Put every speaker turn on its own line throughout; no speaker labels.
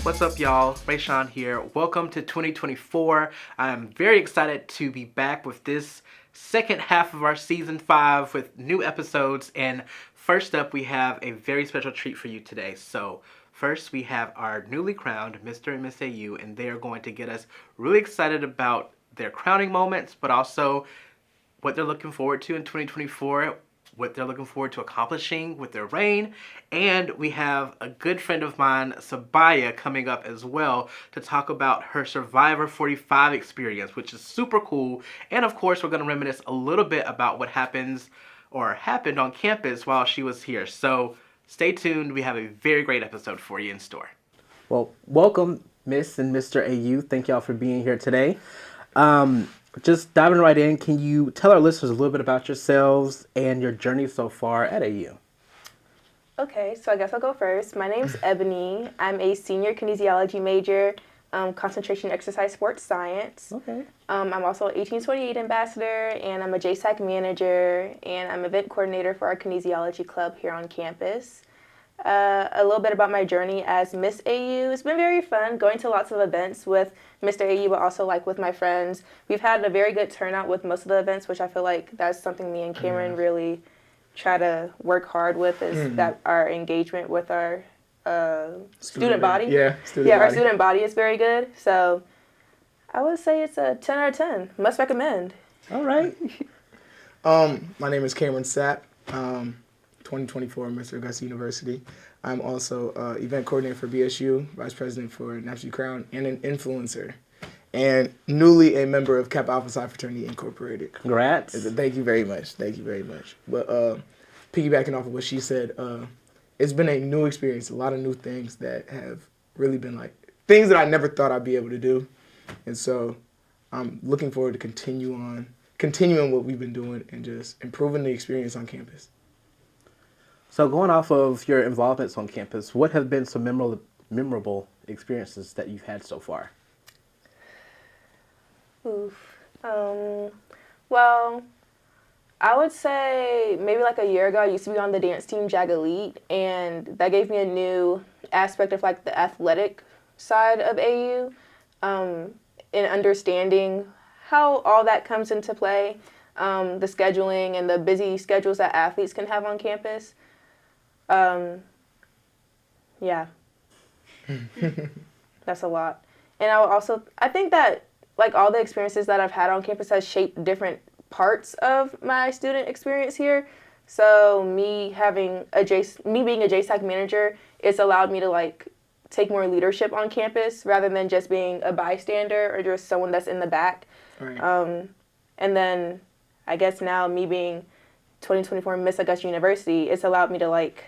What's up, y'all? Rayshawn here. Welcome to 2024. I'm very excited to be back with this second half of our season 5 with new episodes. And first up, we have a very special treat for you today. So, first, we have our newly crowned Mr. and Miss AU, and they are going to get us really excited about their crowning moments, but also what they're looking forward to in 2024, what they're looking forward to accomplishing with their reign. And we have a good friend of mine, Sabiyah, coming up as well to talk about her Survivor 45 experience, which is super cool. And of course, we're going to reminisce a little bit about what happened on campus while she was here. So stay tuned. We have a very great episode for you in store. Well, welcome, Miss and Mr. AU. Thank y'all for being here today. Just diving right in, can you tell our listeners a little bit about yourselves and your journey so far at AU?
Okay, so I guess I'll go first. My name's Ebony. I'm a senior kinesiology major, concentration exercise sports science.
Okay.
I'm also an 1828 ambassador, and I'm a JSAC manager, and I'm event coordinator for our kinesiology club here on campus. A little bit about my journey as Miss AU. It's been very fun going to lots of events with Mr. AU, but also like with my friends. We've had a very good turnout with most of the events, which I feel like that's something me and Cameron really try to work hard with, is that our engagement with our student body. Our student body is very good. So I would say it's a 10 out of 10. Must recommend.
All right.
My name is Cameron Sapp. 2024 Miss Augusta University. I'm also event coordinator for BSU, vice president for National Crown, and an influencer, and newly a member of Kappa Alpha Psi Fraternity Incorporated.
Congrats.
Thank you very much. Thank you very much. But piggybacking off of what she said, it's been a new experience, a lot of new things that have really been like things that I never thought I'd be able to do. And so I'm looking forward to continuing what we've been doing and just improving the experience on campus.
So going off of your involvements on campus, what have been some memorable experiences that you've had so far?
Well, I would say maybe like a year ago, I used to be on the dance team Jag Elite, and that gave me a new aspect of like the athletic side of AU, and understanding how all that comes into play, the scheduling and the busy schedules that athletes can have on campus. Yeah, that's a lot. And I think that like all the experiences that I've had on campus has shaped different parts of my student experience here. So me being a JSAC manager, it's allowed me to like take more leadership on campus rather than just being a bystander or just someone that's in the back.
Right.
And then I guess now me being 2024 Miss Augusta University, it's allowed me to like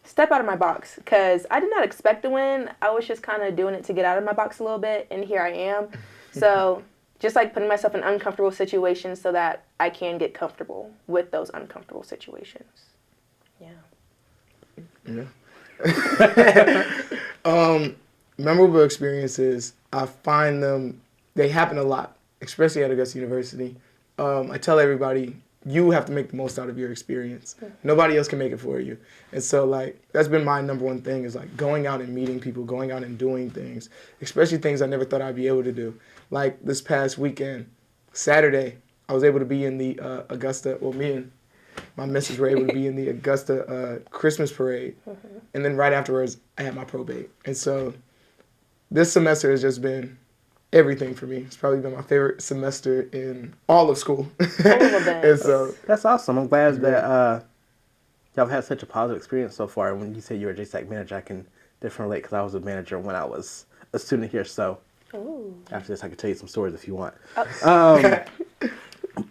step out of my box, because I did not expect to win. I was just kind of doing it to get out of my box a little bit, and here I am. So just like putting myself in uncomfortable situations so that I can get comfortable with those uncomfortable situations. Yeah.
Memorable experiences, I find they happen a lot, especially at Augusta University. I tell everybody, you have to make the most out of your experience. Nobody else can make it for you. And so, like, that's been my number one thing, is, like, going out and meeting people, going out and doing things, especially things I never thought I'd be able to do. Like, this past weekend, Saturday, I was able to be in the me and my missus were able to be in the Augusta Christmas parade. And then right afterwards, I had my probate. And so this semester has just been everything for me. It's probably been my favorite semester in all of school. And so
that's awesome. I'm glad that y'all have had such a positive experience so far. When you say you were a JSAC manager, I can definitely relate, because I was a manager when I was a student here. So after this, I can tell you some stories if you want.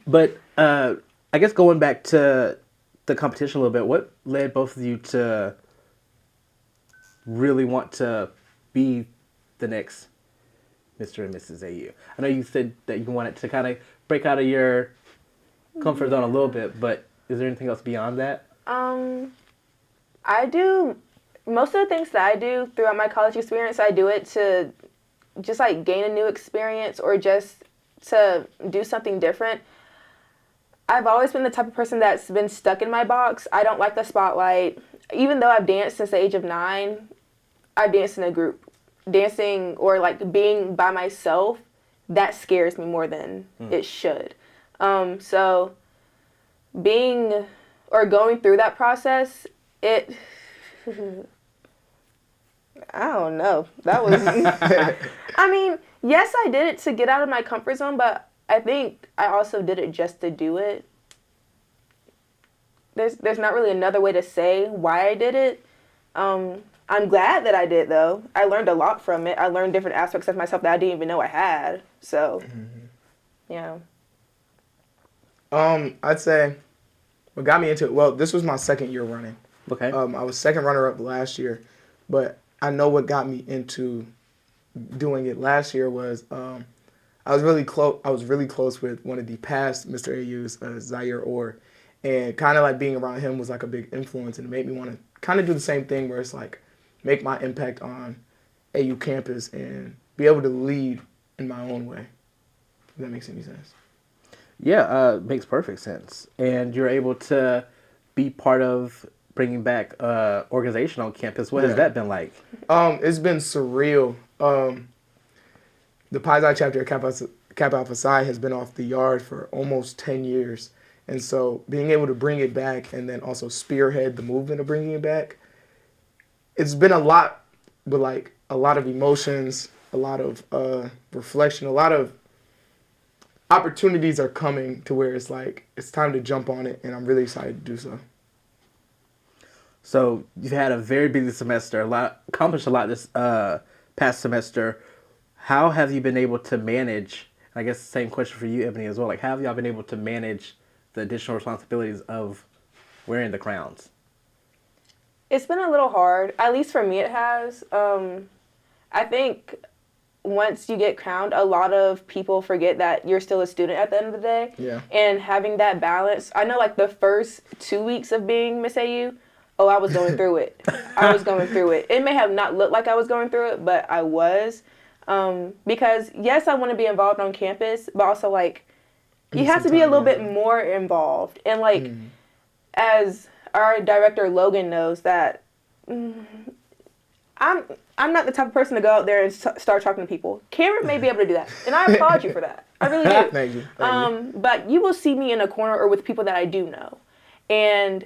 But I guess going back to the competition a little bit, what led both of you to really want to be the next Mr. and Mrs. AU? I know you said that you wanted to kind of break out of your comfort zone a little bit, but is there anything else beyond that?
I do, most of the things that I do throughout my college experience, I do it to just like gain a new experience or just to do something different. I've always been the type of person that's been stuck in my box. I don't like the spotlight. Even though I've danced since the age of 9, I've danced in a group. dancing or like being by myself, that scares me more than it should. So being or going through that process, it, I don't know. That was, I mean, yes, I did it to get out of my comfort zone, but I think I also did it just to do it. There's not really another way to say why I did it. I'm glad that I did, though. I learned a lot from it. I learned different aspects of myself that I didn't even know I had. So, yeah.
I'd say what got me into it, well, this was my second year running.
Okay.
I was second runner-up last year, but I know what got me into doing it last year was I was really close with one of the past Mr. AU's, Zaire Orr, and kind of like being around him was like a big influence, and it made me want to kind of do the same thing where it's like make my impact on AU campus and be able to lead in my own way. If that makes any sense.
Yeah, makes perfect sense. And you're able to be part of bringing back organization on campus. What has that been like?
It's been surreal. The Pi chapter at Kappa Alpha Psi has been off the yard for almost 10 years. And so being able to bring it back and then also spearhead the movement of bringing it back, it's been a lot, but like a lot of emotions, a lot of reflection, a lot of opportunities are coming to where it's like, it's time to jump on it, and I'm really excited to do so.
So you've had a very busy semester, accomplished a lot this past semester. How have you been able to manage, I guess the same question for you, Ebony, as well, like how have y'all been able to manage the additional responsibilities of wearing the crowns?
It's been a little hard. At least for me it has. I think once you get crowned, a lot of people forget that you're still a student at the end of the day.
Yeah.
And having that balance, I know like the first 2 weeks of being Miss AU, I was going through it. I was going through it. It may have not looked like I was going through it, but I was. Because yes, I want to be involved on campus, but also like you have to be a little bit more involved. And like as our director Logan knows that I'm not the type of person to go out there and start talking to people. Cameron may be able to do that, and I applaud you for that. I really do.
Thank you.
But you will see me in a corner or with people that I do know, and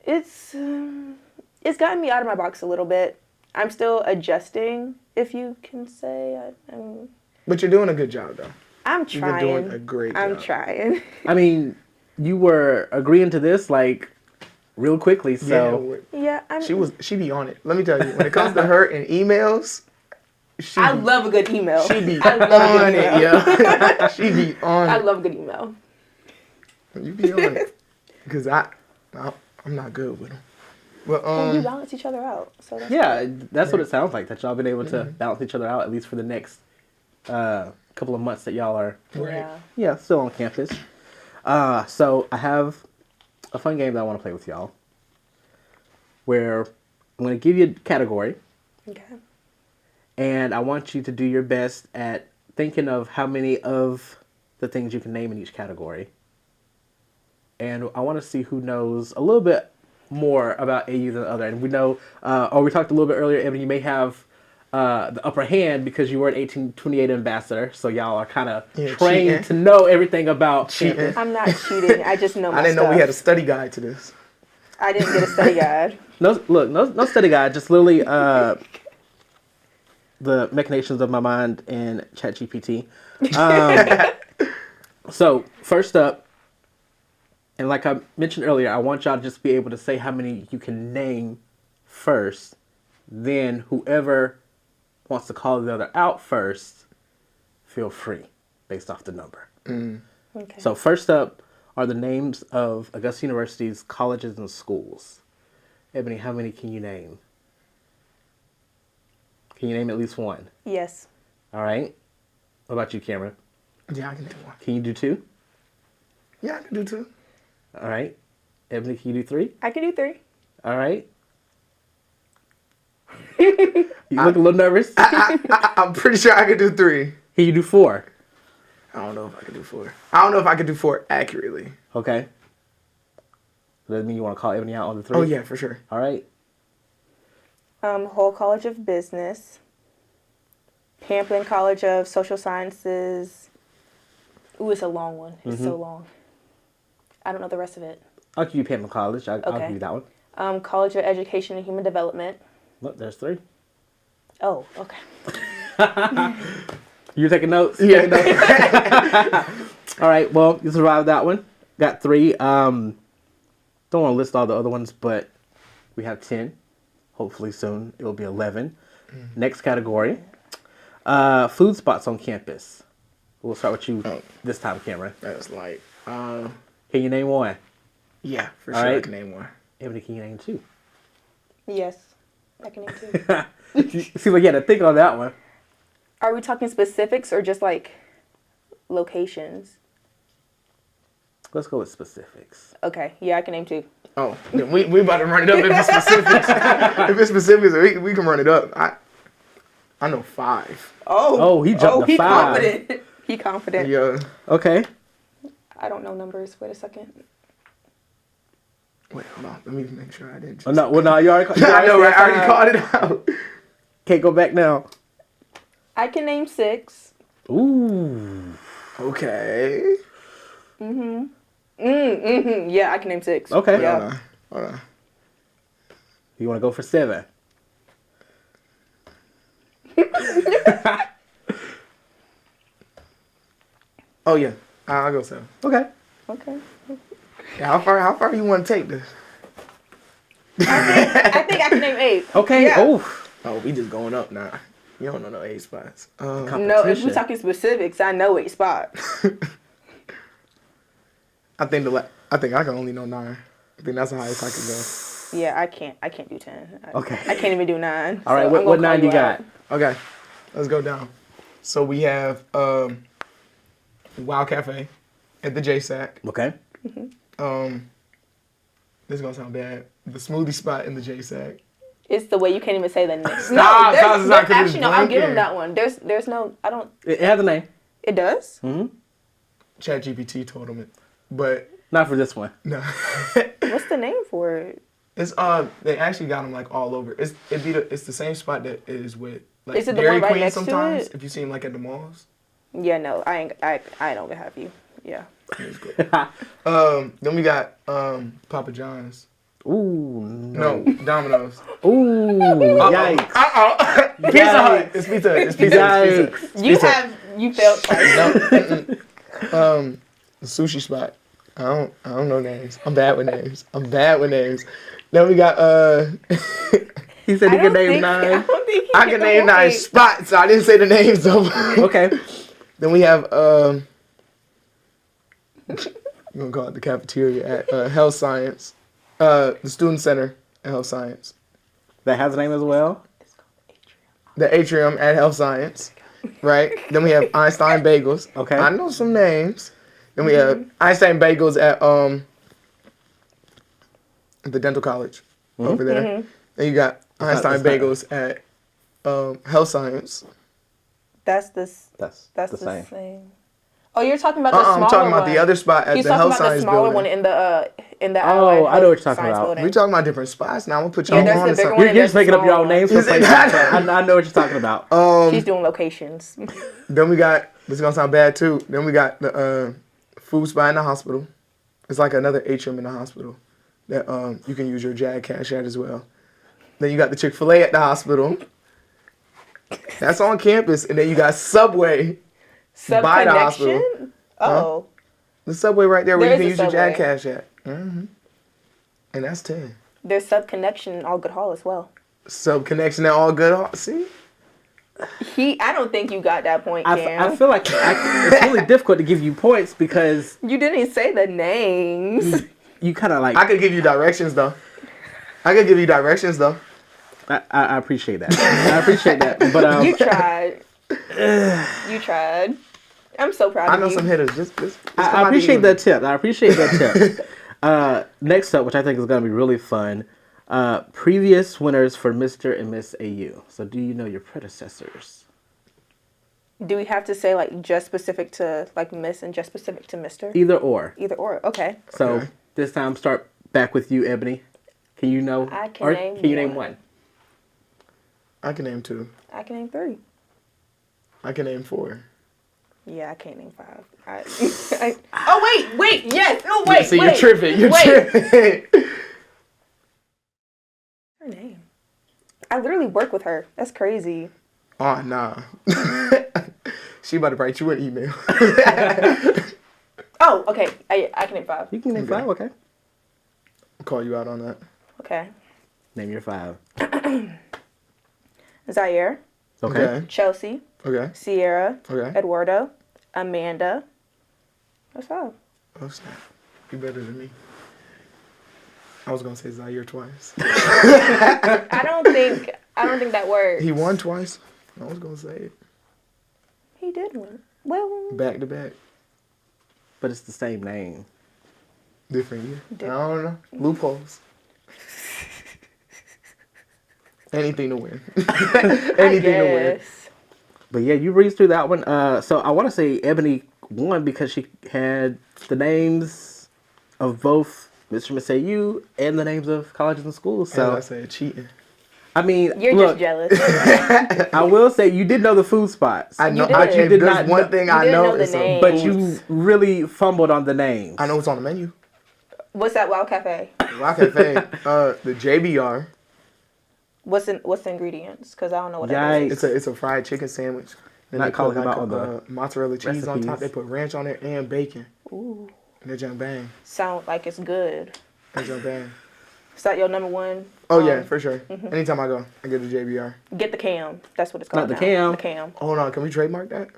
it's gotten me out of my box a little bit. I'm still adjusting, if you can say.
But you're doing a good job, though.
I'm trying.
You've been doing a great job.
I'm trying.
I mean, you were agreeing to this like real quickly, so
Yeah,
she be on it. Let me tell you, when it comes to her and emails,
I love a good email.
She be on it, yeah. She be on it.
I love a good email.
You be on it, because I'm not good with them. But
and you balance each other out. So
that's what it sounds like, that y'all been able to balance each other out at least for the next couple of months that y'all are still on campus. So I have a fun game that I want to play with y'all, where I'm going to give you a category.
Okay.
And I want you to do your best at thinking of how many of the things you can name in each category. And I want to see who knows a little bit more about AU than the other. And we know, we talked a little bit earlier, Evan, you may have the upper hand because you were an 1828 ambassador. So y'all are kind of trained to know everything about campus.
I'm not cheating. I just know my
I didn't know we had a study guide to this.
I didn't get a study guide.
No study guide. Just literally the machinations of my mind and ChatGPT. So first up, and like I mentioned earlier, I want y'all to just be able to say how many you can name first. Then whoever wants to call the other out first, feel free, based off the number.
Okay.
So first up are the names of Augusta University's colleges and schools. Ebony, how many can you name? Can you name at least one?
Yes.
All right. What about you, Cameron?
Yeah, I can do one.
Can you do two?
Yeah, I can do two.
All right. Ebony, can you do three?
I can do three.
All right. You look a little nervous.
I'm pretty sure I can do three.
Can you do four?
I don't know if I can do four. I don't know if I can do four accurately.
Okay. Does that mean you want to call Ebony out on the three?
Oh, yeah, for sure.
All right.
Whole College of Business, Pamplin College of Social Sciences. Ooh, it's a long one. It's
Mm-hmm.
so long. I don't know the rest of it.
I'll give you Pamplin College. I'll
Okay.
give you that one.
College of Education and Human Development.
Look, there's 3.
Oh, okay.
You taking notes?
Yeah.
All right. Well, you survived that one. Got 3. Don't want to list all the other ones, but we have 10. Hopefully soon it'll be 11. Next category. Food spots on campus. We'll start with you this time, Cameron.
That's like,
Can you name one?
yeah, for
All
sure I
right.
can name one.
Ebony, can you name 2?
Yes. I can name 2.
Seems like you had to think on that one.
Are we talking specifics or just like locations?
Let's go with specifics.
Okay. Yeah, I can name 2.
Oh, then we about to run it up if it's specifics. If it's specifics, we can run it up. I know 5.
Oh, he jumped to 5.
Confident. He confident.
Yeah.
Okay.
I don't know numbers. Wait a second.
Wait, hold on. Let me make sure I didn't.
Oh, no, well, no, you already.
I know, right? I already
said
called it
5.
out.
Can't go back now.
I can name 6.
Ooh.
Okay.
Yeah, I can name 6.
Okay.
Yeah.
Hold on.
You want to go for 7?
Oh yeah, I'll go 7.
Okay.
Okay.
Yeah, how far you want to take this?
I think I can name 8.
Okay.
Yeah.
Oh, we just going up now. You don't know no 8 spots.
No, if
Competition.
we're talking specifics, I know 8 spots.
I think I can only know 9. I think that's the highest I can go.
Yeah, I can't do 10.
Okay.
I can't even do 9.
All right.
so I'm
What
gonna
9
call
you got?
out.
Okay, let's go down. So we have Wild Cafe at the JSAC.
Okay.
This is gonna sound bad. The smoothie spot in the JSAC.
It's the way you can't even say the name.
Stop,
there's,
stop, 'cause it's
actually no. I'll give him
blanking.
that one. There's no. I don't.
It has a name.
It does.
ChatGPT told him it, but
Not for this one.
no.
What's the name for it?
It's they actually got them like all over. It's the same spot that is with like
Is it the
Dairy
one right
Queen
next to
sometimes.
it?
If you see them like at the malls.
Yeah, no, I don't gonna have you. Yeah.
It's good. Then we got Papa John's.
Ooh.
No, Domino's.
Ooh. Yikes.
Pizza Hut. It's Pizza Hut. It's Pizza Hut. It's Pizza Hut.
You failed twice.
No, the sushi spot. I don't know names. I'm bad with names. Then we got
He said he could name
I
9.
don't think
I can name 9 spots. So I didn't say the names though.
Okay.
Then we have we're gonna call it the cafeteria at Health Science, the Student Center at Health Science,
That has a name as well.
the atrium at Health Science, right? Then we have Einstein Bagels.
Okay.
I know some names. Then we have Einstein Bagels at the dental college over there. Then you got Einstein
it's not-
Bagels at Health Science.
That's this.
That's
That's
the
the
same.
same. Oh, you're talking about the smaller one.
I'm talking about the other spot at
He's
the
talking
Health
about the
Science
smaller
building.
one in the
Oh,
Allied
I know what
Health
you're talking
Science
about.
building.
We talking about different spots now. I'm gonna put y'all
Yeah, there's
on
the
to
bigger
something.
one.
You're just
That's
making up your own
small.
names for
Is it
places.
not?
I know what you're talking about.
She's doing locations.
Then we got, this is gonna sound bad too. Then we got the food spot in the hospital. It's like another atrium in the hospital that you can use your Jag Cash at as well. Then you got the Chick-fil-A at the hospital. That's on campus. And then you got Subway by the hospital.
Subconnection? Oh.
The Subway right there where
There
you can
is a
use your Jag
Subway.
Cash at. And that's 10.
There's Subconnection in All Good Hall as well.
Sub connection at all good. See?
I don't think you got that point,
I
Cam.
feel like it's really difficult to give you points because
You didn't say the names.
you kind of like.
I could give you directions though. I
appreciate that. I appreciate that. But
You tried. You tried. I'm so proud
I
of
know
you.
some hitters. Just come
I
out
appreciate
the
that tip. I appreciate that tip. Next up, which I think is going to be really fun, previous winners for Mr. and Miss AU. So do you know your predecessors?
Do we have to say like just specific to like Miss and just specific to Mr.?
Either or.
Either or. Okay.
So
Okay.
this time, start back with you, Ebony. Can you know?
I can
or
name
can you name
one.
one?
I can name 2.
I can name 3.
I can name 4.
Yeah, I can't name 5. Oh, wait, yes. Oh, wait,
See,
wait.
you're tripping. You're tripping.
Her name. I literally work with her. That's crazy.
Oh, nah. She about to write you an email.
Oh, okay. I can name 5.
You can name 5, okay.
I'll call you out on that.
Okay.
Name your 5.
Zaire.
Okay.
Chelsea.
Okay.
Sierra.
Okay.
Eduardo. Amanda. That's 5.
Oh, snap. You better than me. I was going to say Zaire twice.
I don't think that works.
He won twice. I was going to say it.
He did win. Well,
Back to back.
But it's the same name.
Different year. I don't know. Loopholes. Anything to win. Anything to win.
But yeah, you breezed through that one. So I want to say Ebony won because she had the names of both Mr. and Miss AU and the names of colleges and schools. So
As I said, cheating.
I mean,
you're
look,
just jealous.
I will say you did know the food spots.
I know.
did.
You did
There's
not
one
know-
thing
You
I
didn't
know
know the
is
name.
But you really fumbled on the names.
I know what's on the menu.
What's that Wild Cafe?
Rock Cafe. The JBR.
What's the ingredients? Because I don't know what
Yikes.
that is.
It's a fried chicken sandwich. Then
Not
they put
calling them out on the
mozzarella cheese on top.
recipes.
They put ranch on it and bacon.
Ooh,
And they jump bang.
sound like it's good.
They jump bang.
Is that your number one?
Oh yeah, for sure. Anytime I go, I get the JBR.
Get the cam. That's what it's called.
Not the
now.
cam.
The cam.
Hold on, can we trademark that?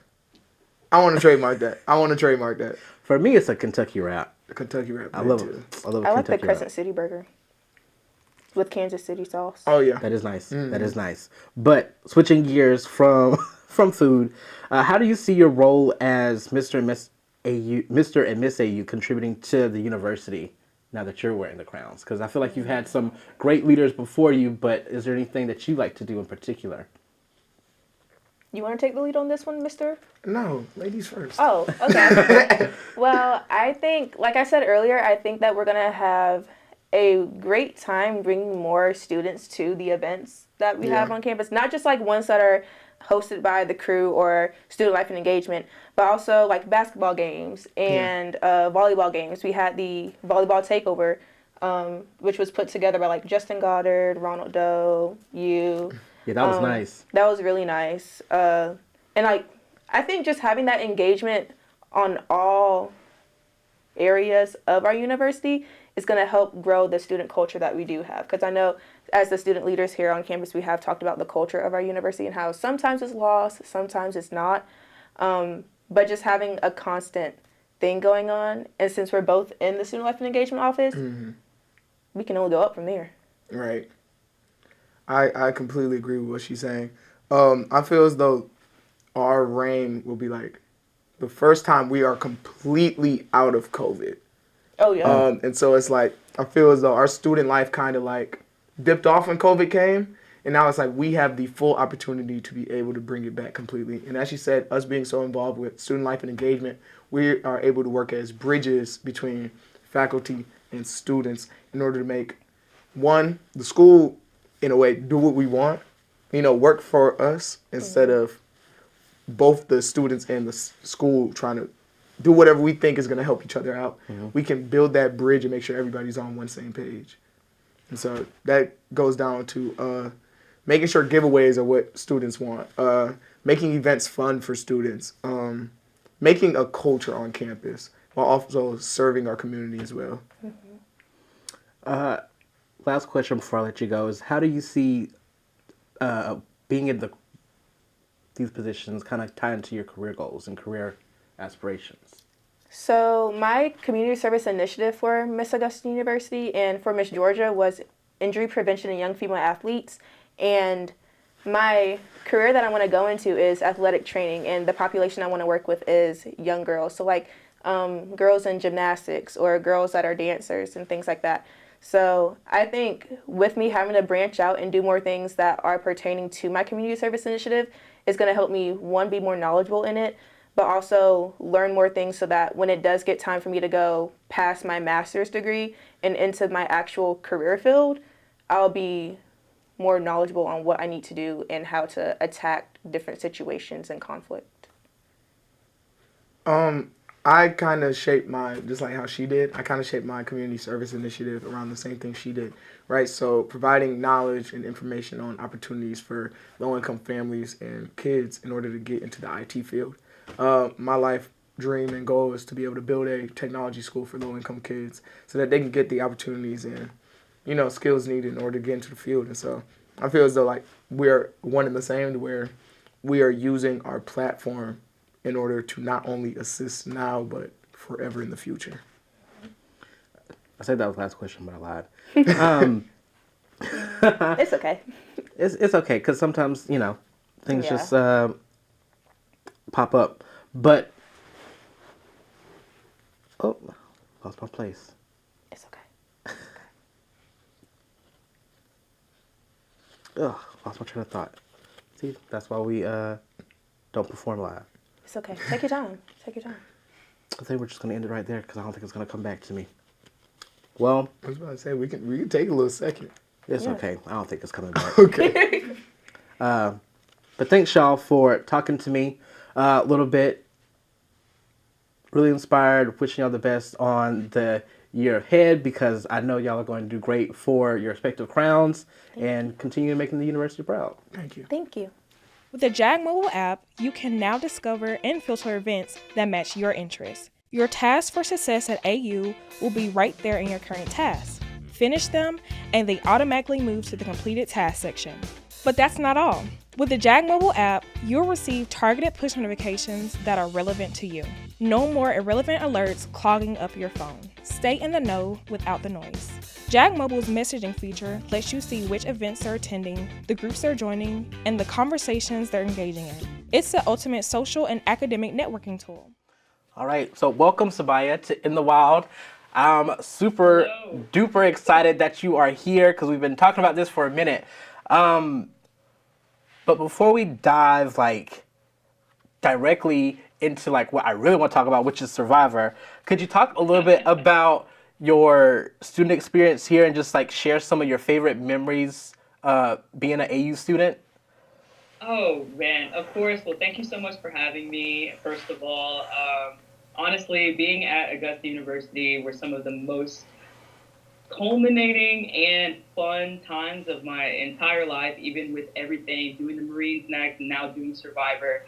I want to trademark that.
For me, it's a Kentucky wrap.
The Kentucky wrap.
I love it.
too.
I love
I like the
Kentucky
Crescent
wrap.
City burger with Kansas City sauce.
Oh yeah.
That is nice. That is nice. But switching gears from food, how do you see your role as Mr. and Miss AU contributing to the university now that you're wearing the crowns? Because I feel like you've had some great leaders before you, but is there anything that you like to do in particular?
You want to take the lead on this one, mister?
No, ladies first.
Oh, okay. Well, I think, like I said earlier, I think that we're going to have a great time bringing more students to the events that we have on campus. Not just like ones that are hosted by the crew or student life and engagement, but also like basketball games and volleyball games. We had the volleyball takeover, which was put together by like Justin Goddard, Ronald Doe, you.
Yeah, that was nice.
That was really nice. And like, I think just having that engagement on all areas of our university is going to help grow the student culture that we do have. Because I know as the student leaders here on campus, we have talked about the culture of our university and how sometimes it's lost, sometimes it's not. But just having a constant thing going on. And since we're both in the student life and engagement office, we can only go up from there.
Right. I completely agree with what she's saying. I feel as though our reign will be like the first time we are completely out of COVID.
Oh, yeah.
And so it's like, I feel as though our student life kind of like dipped off when COVID came. And now it's like we have the full opportunity to be able to bring it back completely. And as she said, us being so involved with student life and engagement, we are able to work as bridges between faculty and students in order to make, one, the school, in a way, do what we want, work for us instead of both the students and the school trying to do whatever we think is going to help each other out. We can build that bridge and make sure everybody's on one same page. And so that goes down to making sure giveaways are what students want, making events fun for students, making a culture on campus while also serving our community as well.
Last question before I let you go is, how do you see being in these positions kind of tie into your career goals and career aspirations?
So my community service initiative for Miss Augusta University and for Miss Georgia was injury prevention in young female athletes. And my career that I want to go into is athletic training, and the population I want to work with is young girls. So like girls in gymnastics or girls that are dancers and things like that. So I think with me having to branch out and do more things that are pertaining to my community service initiative is going to help me, one, be more knowledgeable in it, but also learn more things so that when it does get time for me to go past my master's degree and into my actual career field, I'll be more knowledgeable on what I need to do and how to attack different situations and conflict.
I kind of shaped just like how she did, I kind of shaped my community service initiative around the same thing she did, right? So providing knowledge and information on opportunities for low-income families and kids in order to get into the IT field. My life dream and goal is to be able to build a technology school for low-income kids so that they can get the opportunities and, skills needed in order to get into the field. And so I feel as though like we're one and the same, to where we are using our platform in order to not only assist now, but forever in the future.
I said that was the last question, but I lied.
It's okay.
It's okay, because sometimes, things
Yeah.
just pop up. But, lost my place.
It's okay.
Ugh, lost my train of thought. See, that's why we don't perform live.
It's okay. Take your time. Take your time.
I think we're just going to end it right there, because I don't think it's going to come back to me. Well,
I was about to say, we can take a little second.
it's
Yeah.
okay. I don't think it's coming back.
Okay.
But thanks, y'all, for talking to me a little bit. Really inspired. Wishing y'all the best on the year ahead, because I know y'all are going to do great for your respective crowns and continue making the university proud.
Thank you.
Thank you.
With the Jag Mobile app, you can now discover and filter events that match your interests. Your tasks for success at AU will be right there in your current tasks. Finish them, and they automatically move to the completed task section. But that's not all. With the Jag Mobile app, you'll receive targeted push notifications that are relevant to you. No more irrelevant alerts clogging up your phone. Stay in the know without the noise. Jag Mobile's messaging feature lets you see which events they're attending, the groups they're joining, and the conversations they're engaging in. It's the ultimate social and academic networking tool.
All right, so welcome, Sabiyah, to In the Wild. I'm super duper excited that you are here, because we've been talking about this for a minute. But before we dive directly into what I really want to talk about, which is Survivor, could you talk a little bit about your student experience here and just share some of your favorite memories being an AU student?
Oh, man, of course. Well, thank you so much for having me, first of all. Honestly, being at Augusta University were some of the most culminating and fun times of my entire life, even with everything, doing the Marines next and now doing Survivor.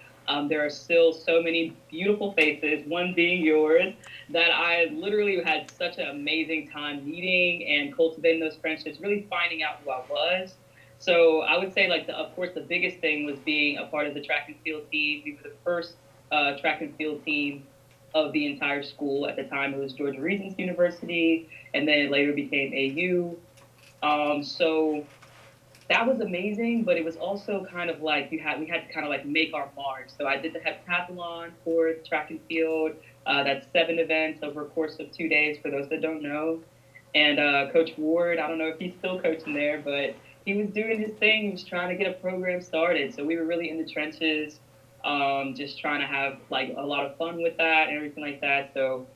There are still so many beautiful faces, one being yours, that I literally had such an amazing time meeting and cultivating those friendships, really finding out who I was. So I would say, of course, the biggest thing was being a part of the track and field team. We were the first track and field team of the entire school. At the time, it was Georgia Regents University, and then it later became AU. So that was amazing, but it was also kind of we had to kind of make our mark. So I did the heptathlon for track and field. That's 7 events over a course of 2 days, for those that don't know. And Coach Ward, I don't know if he's still coaching there, but he was doing his thing. He was trying to get a program started. So we were really in the trenches, just trying to have a lot of fun with that and everything like that. So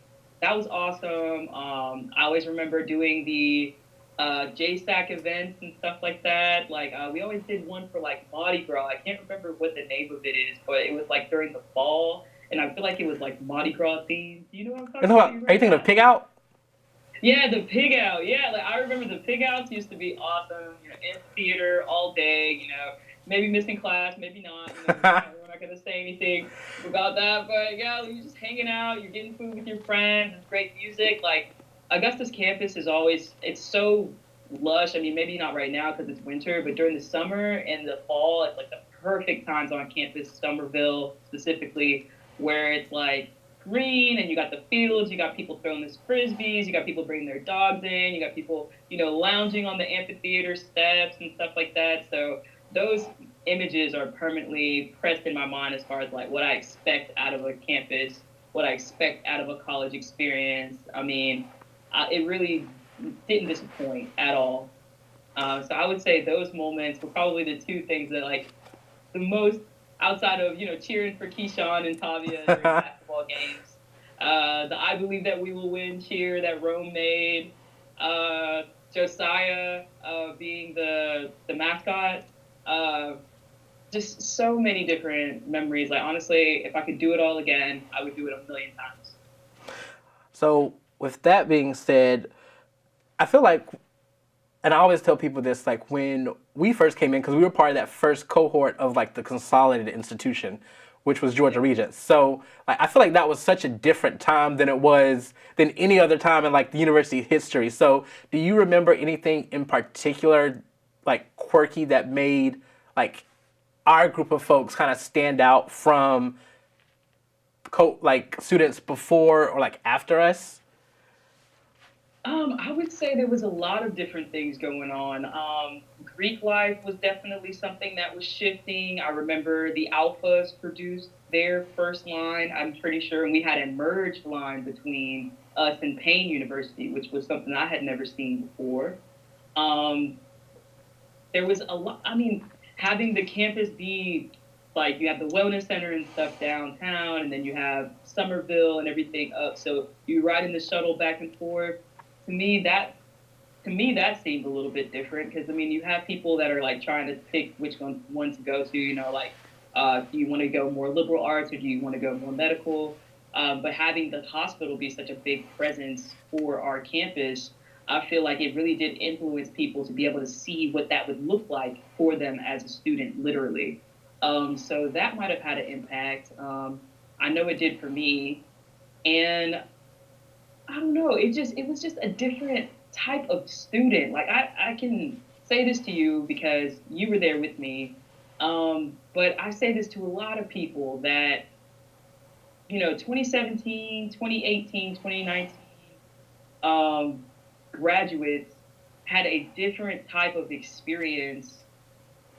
that was awesome. I always remember doing the JSAC events and stuff like that. We always did one for Mardi Gras. I can't remember what the name of it is, but it was during the fall, and I feel like it was Mardi Gras themed. Do you know what I'm talking about?
Are you thinking of Pig Out?
Yeah, the Pig Out. Yeah, I remember the Pig Outs used to be awesome. In theater all day. Maybe missing class, maybe not. We're not gonna say anything about that, but yeah, you're just hanging out. You're getting food with your friends. It's great music. Augusta's campus is it's so lush. I mean, maybe not right now because it's winter, but during the summer and the fall, it's the perfect times on campus, Somerville specifically, where it's green and you got the fields, you got people throwing these frisbees, you got people bringing their dogs in, you got people, lounging on the amphitheater steps and stuff like that. So those images are permanently pressed in my mind as far as what I expect out of a campus, what I expect out of a college experience. I mean, it really didn't disappoint at all. So I would say those moments were probably the two things that the most, outside of cheering for Keyshawn and Tavia during basketball games. The I Believe That We Will Win cheer that Rome made. Josiah being the the mascot. Uh, just so many different memories. Like honestly, if I could do it all again, I would do it a million times.
So with that being said, I feel like, and I always tell people this, like when we first came in, because we were part of that first cohort of like the consolidated institution, which was Georgia Regents. So like I feel like that was such a different time than any other time in like the university history. So do you remember anything in particular, like quirky, that made like our group of folks kind of stand out from like students before or like after us?
I would say there was a lot of different things going on. Greek life was definitely something that was shifting. I remember the Alphas produced their first line, I'm pretty sure, and we had a merged line between us and Payne University, which was something I had never seen before. Um, there was a lot, I mean, having the campus be like you have the wellness center and stuff downtown, and then you have Somerville and everything up. So you ride in the shuttle back and forth. To me, that that seemed a little bit different because I mean you have people that are like trying to pick which one to go to. You know, like do you want to go more liberal arts or do you want to go more medical? But having the hospital be such a big presence for our campus, I feel like it really did influence people to be able to see what that would look like for them as a student, literally. So that might have had an impact. I know it did for me, and I don't know. It was just a different type of student. Like I can say this to you because you were there with me. But I say this to a lot of people that, 2017, 2018, 2019 graduates had a different type of experience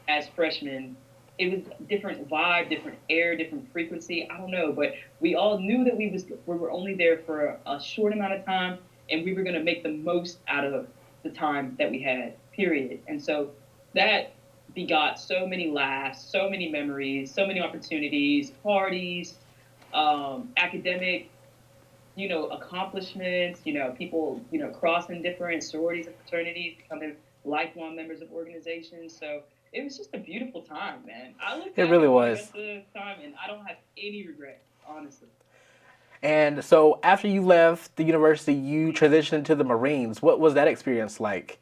as freshmen. It was different vibe, different air, different frequency. I don't know, but we all knew that we were only there for a short amount of time, and we were going to make the most out of the time that we had. Period. And so that begot so many laughs, so many memories, so many opportunities, parties, academic, accomplishments. People, crossing different sororities and fraternities, becoming lifelong members of organizations. So it was just a beautiful time, man. I look
It
back
really
at my
was.
rest of the time and I don't have any regrets, honestly.
And so after you left the university, you transitioned to the Marines. What was that experience like?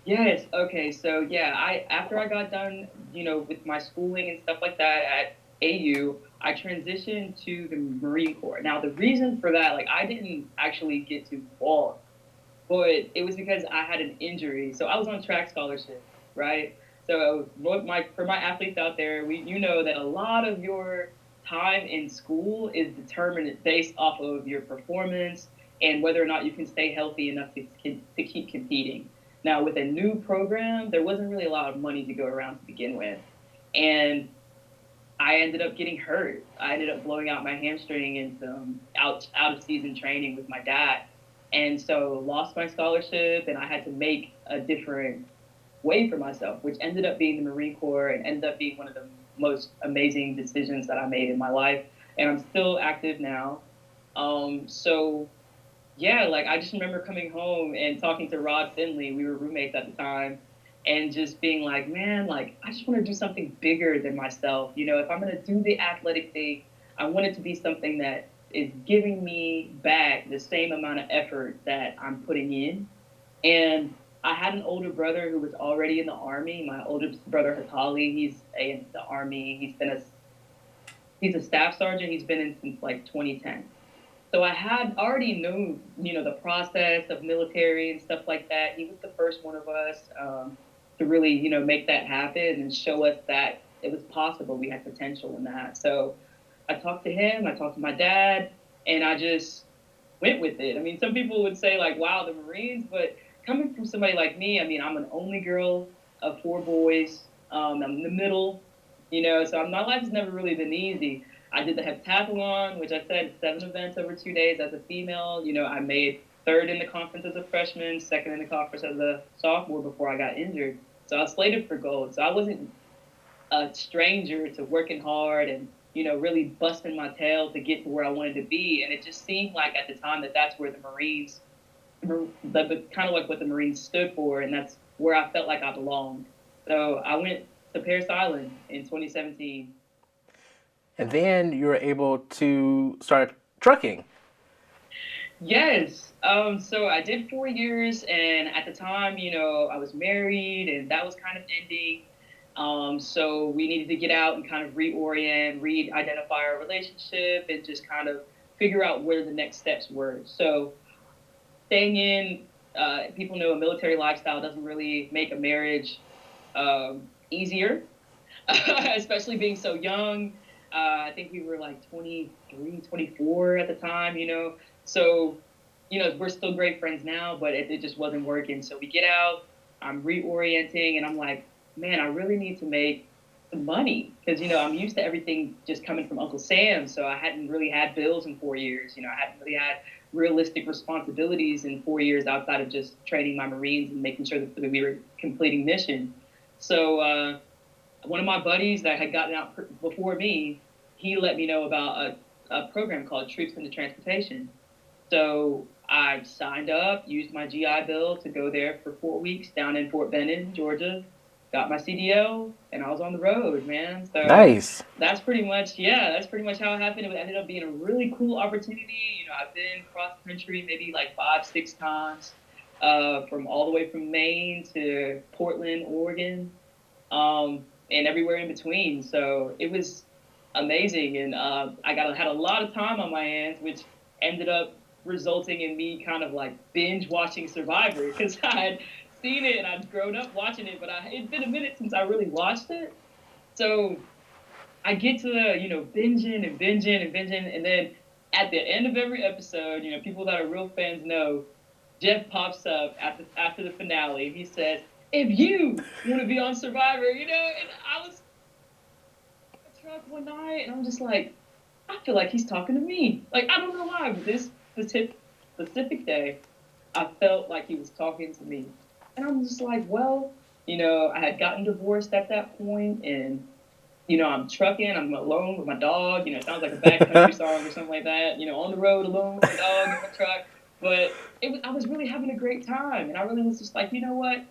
Yes. Okay. So yeah, I after I got done, with my schooling and stuff like that at AU, I transitioned to the Marine Corps. Now the reason for that, like, I didn't actually get to fall, but it was because I had an injury. So I was on track scholarship, right? So for my athletes out there, you know that a lot of your time in school is determined based off of your performance and whether or not you can stay healthy enough to keep competing. Now, with a new program, there wasn't really a lot of money to go around to begin with, and I ended up getting hurt. I ended up blowing out my hamstring in some out of season training with my dad, and so lost my scholarship, and I had to make a different way for myself, which ended up being the Marine Corps and ended up being one of the most amazing decisions that I made in my life. And I'm still active now. So yeah, like I just remember coming home and talking to Rod Finley. We were roommates at the time, and just being like, man, like I just want to do something bigger than myself. If I'm gonna do the athletic thing, I want it to be something that is giving me back the same amount of effort that I'm putting in. And I had an older brother who was already in the army. My oldest brother Hatali, he's in the army. He's a staff sergeant. He's been in since like 2010. So I had already known, the process of military and stuff like that. He was the first one of us to really, make that happen and show us that it was possible. We had potential in that. So I talked to him. I talked to my dad, and I just went with it. I mean, some people would say like, "Wow, the Marines," but coming from somebody like me, I mean, I'm an only girl of four boys. I'm in the middle, so my life has never really been easy. I did the heptathlon, which I said 7 events over 2 days as a female. I made third in the conference as a freshman, second in the conference as a sophomore before I got injured. So I was slated for gold. So I wasn't a stranger to working hard and really busting my tail to get to where I wanted to be. And it just seemed like at the time that that's where the Marines, kind of like what the Marines stood for, and that's where I felt like I belonged. So I went to Paris Island in 2017.
And then you were able to start trucking.
Yes. So I did 4 years, and at the time, I was married, and that was kind of ending. So we needed to get out and kind of reorient, re-identify our relationship, and just kind of figure out where the next steps were. So staying in, people know a military lifestyle doesn't really make a marriage easier, especially being so young. I think we were like 23, 24 at the time, So, we're still great friends now, but it just wasn't working. So we get out, I'm reorienting, and I'm like, man, I really need to make some money because, I'm used to everything just coming from Uncle Sam. So I hadn't really had bills in 4 years. I hadn't really had realistic responsibilities in 4 years outside of just training my Marines and making sure that we were completing mission. So one of my buddies that had gotten out before me, he let me know about a program called Troops into Transportation. So I signed up, used my GI Bill to go there for 4 weeks down in Fort Benning, Georgia, got my CDL, and I was on the road, man. So
Nice.
that's pretty much how it happened. It ended up being a really cool opportunity. I've been cross country maybe like 5, 6 times, from all the way from Maine to Portland, Oregon, and everywhere in between. So it was amazing, and had a lot of time on my hands, which ended up resulting in me kind of like binge watching Survivor because I had seen it and I'd grown up watching it, but it'd been a minute since I really watched it. So I get to binging and binging and binging, and then at the end of every episode, people that are real fans know, Jeff pops up after the finale. He says, "If you want to be on Survivor," and I was truck one night, and I'm just like, I feel like he's talking to me. Like, I don't know why, but this specific day, I felt like he was talking to me. And I'm just like, well, I had gotten divorced at that point, and, I'm trucking, I'm alone with my dog, it sounds like a backcountry song or something like that, on the road alone with my dog in my truck. But I was really having a great time, and I really was just like, you know what?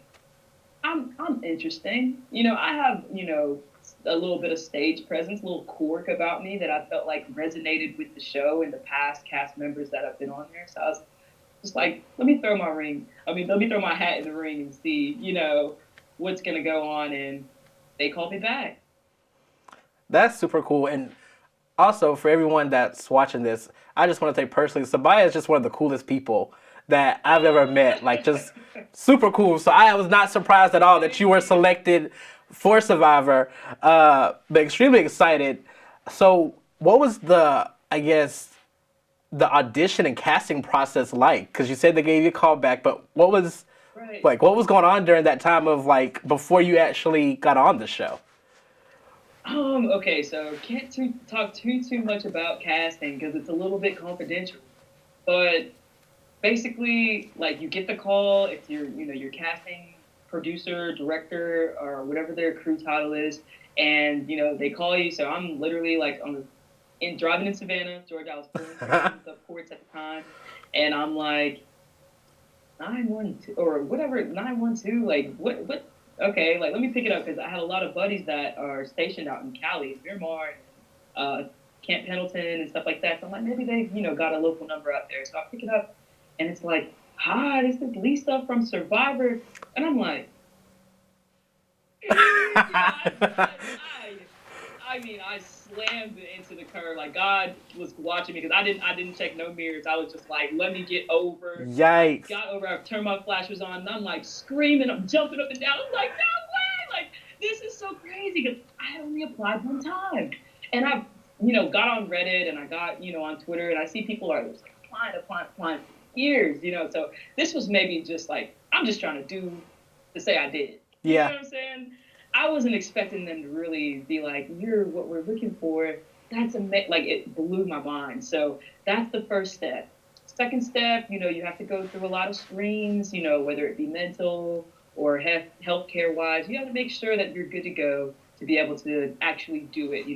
I'm interesting. I have, a little bit of stage presence, a little quirk about me that I felt like resonated with the show and the past cast members that have been on there. So I was just like, let me throw my hat in the ring and see, what's going to go on. And they called me back.
That's super cool. And also, for everyone that's watching this, I just want to say personally, Sabiyah is just one of the coolest people that I've ever met. Like, just super cool. So I was not surprised at all that you were selected for Survivor, but extremely excited. So what was the audition and casting process like? Because you said they gave you a call back, but what was what was going on during that time of before you actually got on the show?
Okay, so can't talk too much about casting because it's a little bit confidential. But basically, you get the call if you're casting producer, director, or whatever their crew title is, and they call you. So I'm literally driving in Savannah, Georgia. I was pulling the ports at the time, and I'm like 912 or whatever 912. What? Okay, let me pick it up because I had a lot of buddies that are stationed out in Cali, Miramar, Camp Pendleton, and stuff like that. So I'm like, maybe they got a local number out there. So I pick it up, and it's like, "Hi, this is Lisa from Survivor," and I'm like, I slammed into the curb. Like, God was watching me because I didn't check no mirrors. I was just like, let me get over.
Yikes.
Got over. I turned my flashers on, and I'm like screaming. I'm jumping up and down. I'm like, no way! Like, this is so crazy because I only applied one time, and I, got on Reddit and I got, on Twitter, and I see people are just applying for years, So this was maybe just I'm just trying to say I did. You know what I'm saying? I wasn't expecting them to really be like, you're what we're looking for. That's it blew my mind. So that's the first step. Second step, you have to go through a lot of screens, whether it be mental or healthcare wise. You have to make sure that you're good to go to be able to actually do it.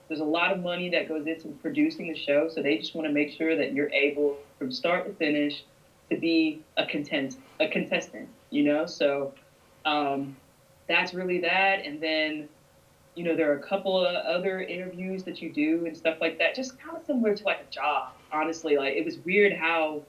There's a lot of money that goes into producing the show. So they just want to make sure that you're able from start to finish to be a contestant, So That's really that. And then, there are a couple of other interviews that you do and stuff like that, just kind of similar to like a job, honestly. Like, it was weird how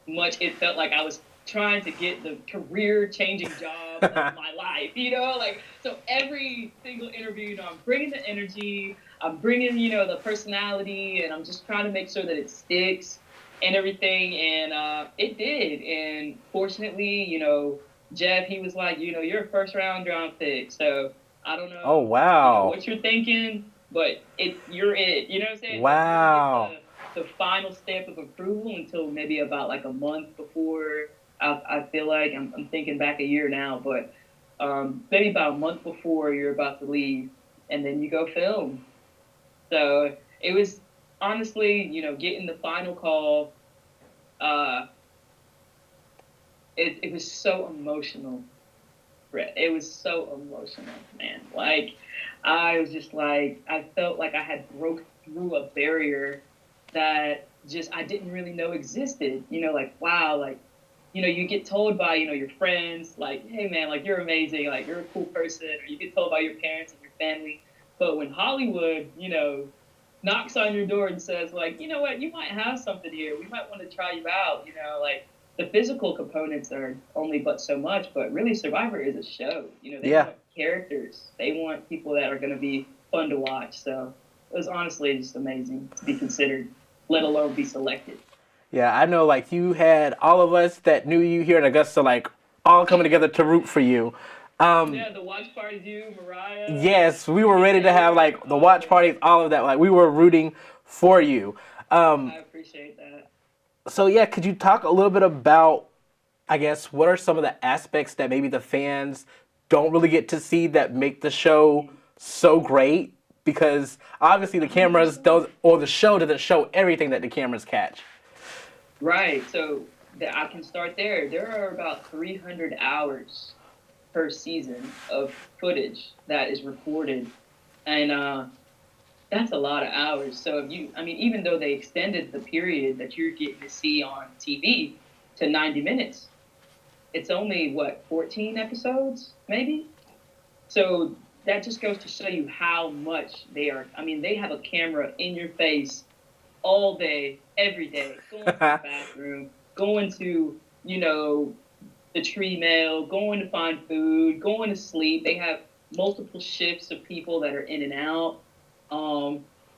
much it felt like I was trying to get the career changing job of my life, like, so every single interview, I'm bringing the energy, I'm bringing, the personality, and I'm just trying to make sure that it sticks and everything. And it did. And fortunately, Jeff, he was like, you're a first round draft pick. So I don't know,
Oh, wow.
what you're thinking, but you're it. You know what I'm saying?
Wow.
The final stamp of approval until maybe about like a month before. I feel like I'm thinking back a year now, but maybe about a month before you're about to leave, and then you go film. So it was honestly, getting the final call. It was so emotional. It was so emotional, man. Like, I was just like, I felt like I had broke through a barrier that just I didn't really know existed. Like, wow, like, you get told by, your friends, like, hey, man, like, you're amazing, like, you're a cool person, or you get told by your parents and your family. But when Hollywood, knocks on your door and says, like, you know what, you might have something here. We might want to try you out, like, the physical components are only but so much, but really Survivor is a show. They want characters. They want people that are going to be fun to watch. So it was honestly just amazing to be considered, let alone be selected.
Yeah, I know, like, you had all of us that knew you here in Augusta, like, all coming together to root for you.
Yeah, the watch parties, you, Mariah.
Yes, we were ready to have, like, the watch parties, all of that. Like, we were rooting for you.
I appreciate that.
So, yeah, could you talk a little bit about, I guess, what are some of the aspects that maybe the fans don't really get to see that make the show so great? Because obviously the cameras don't, or the show doesn't show everything that the cameras catch.
Right. So I can start there. There are about 300 hours per season of footage that is recorded, and that's a lot of hours. So even though they extended the period that you're getting to see on TV to 90 minutes, it's only, 14 episodes, maybe? So that just goes to show you how much they are. I mean, they have a camera in your face all day, every day, going to the bathroom, going to, the tree mail, going to find food, going to sleep. They have multiple shifts of people that are in and out.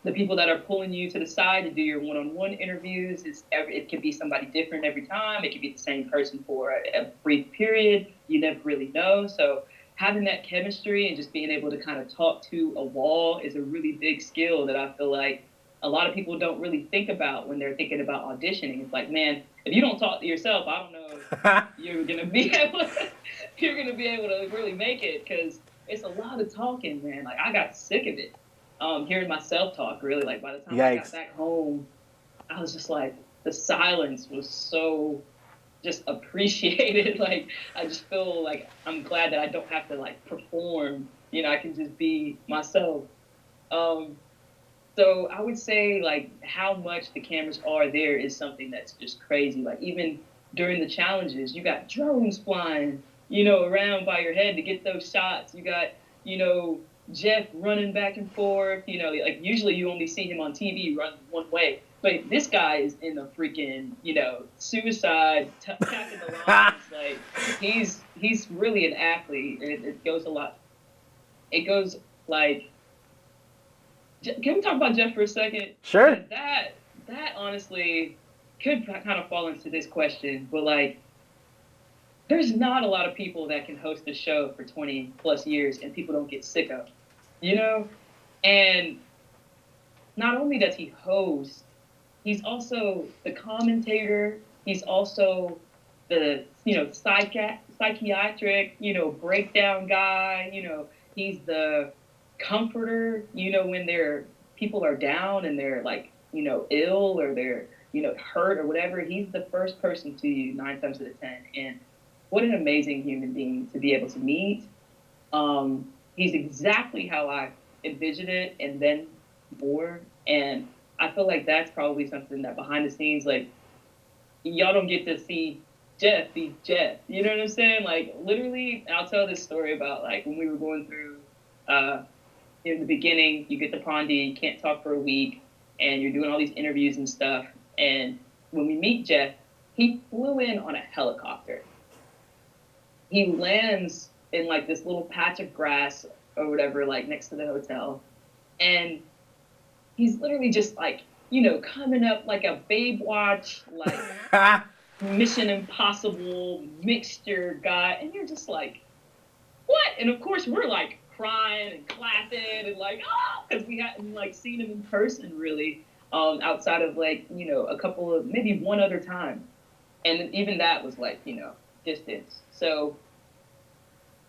The people that are pulling you to the side to do your one-on-one interviews, it can be somebody different every time. It can be the same person for a brief period. You never really know. So having that chemistry and just being able to kind of talk to a wall is a really big skill that I feel like a lot of people don't really think about when they're thinking about auditioning. It's like, man, if you don't talk to yourself, I don't know if you're gonna be able to really make it, because it's a lot of talking, man. Like, I got sick of it. Hearing myself talk, really. Like, by the time I got back home, I was just like, the silence was so just appreciated. Like, I just feel like I'm glad that I don't have to, like, perform. I can just be myself. So I would say, like, how much the cameras are there is something that's just crazy. Like, even during the challenges, you got drones flying, around by your head to get those shots. You got, Jeff running back and forth. Like, usually you only see him on TV run one way. But this guy is in the freaking, suicide, tapping the lines. Like, he's really an athlete. It goes a lot. It goes, like, can we talk about Jeff for a second?
Sure.
That honestly could kind of fall into this question, but, like, there's not a lot of people that can host a show for 20 plus years and people don't get sick of, And not only does he host, he's also the commentator. He's also the, psychiatric, breakdown guy. He's the comforter, when people are down and they're, like, ill, or they're, hurt or whatever. He's the first person to you 9 times out of 10. And what an amazing human being to be able to meet. He's exactly how I envisioned it, and then more. And I feel like that's probably something that behind the scenes, like, y'all don't get to see Jeff be Jeff. You know what I'm saying? Like, literally, I'll tell this story about, like, when we were going through, in the beginning, you get the Pondy, you can't talk for a week, and you're doing all these interviews and stuff. And when we meet Jeff, he flew in on a helicopter. He lands in, like, this little patch of grass or whatever, like, next to the hotel. And he's literally just, like, coming up like a Babe Watch, like, Mission Impossible mixture guy. And you're just like, what? And of course, we're, like, crying and clapping and, like, oh, because we hadn't, like, seen him in person, really, outside of, like, a couple of, maybe one other time. And even that was, like, distance. So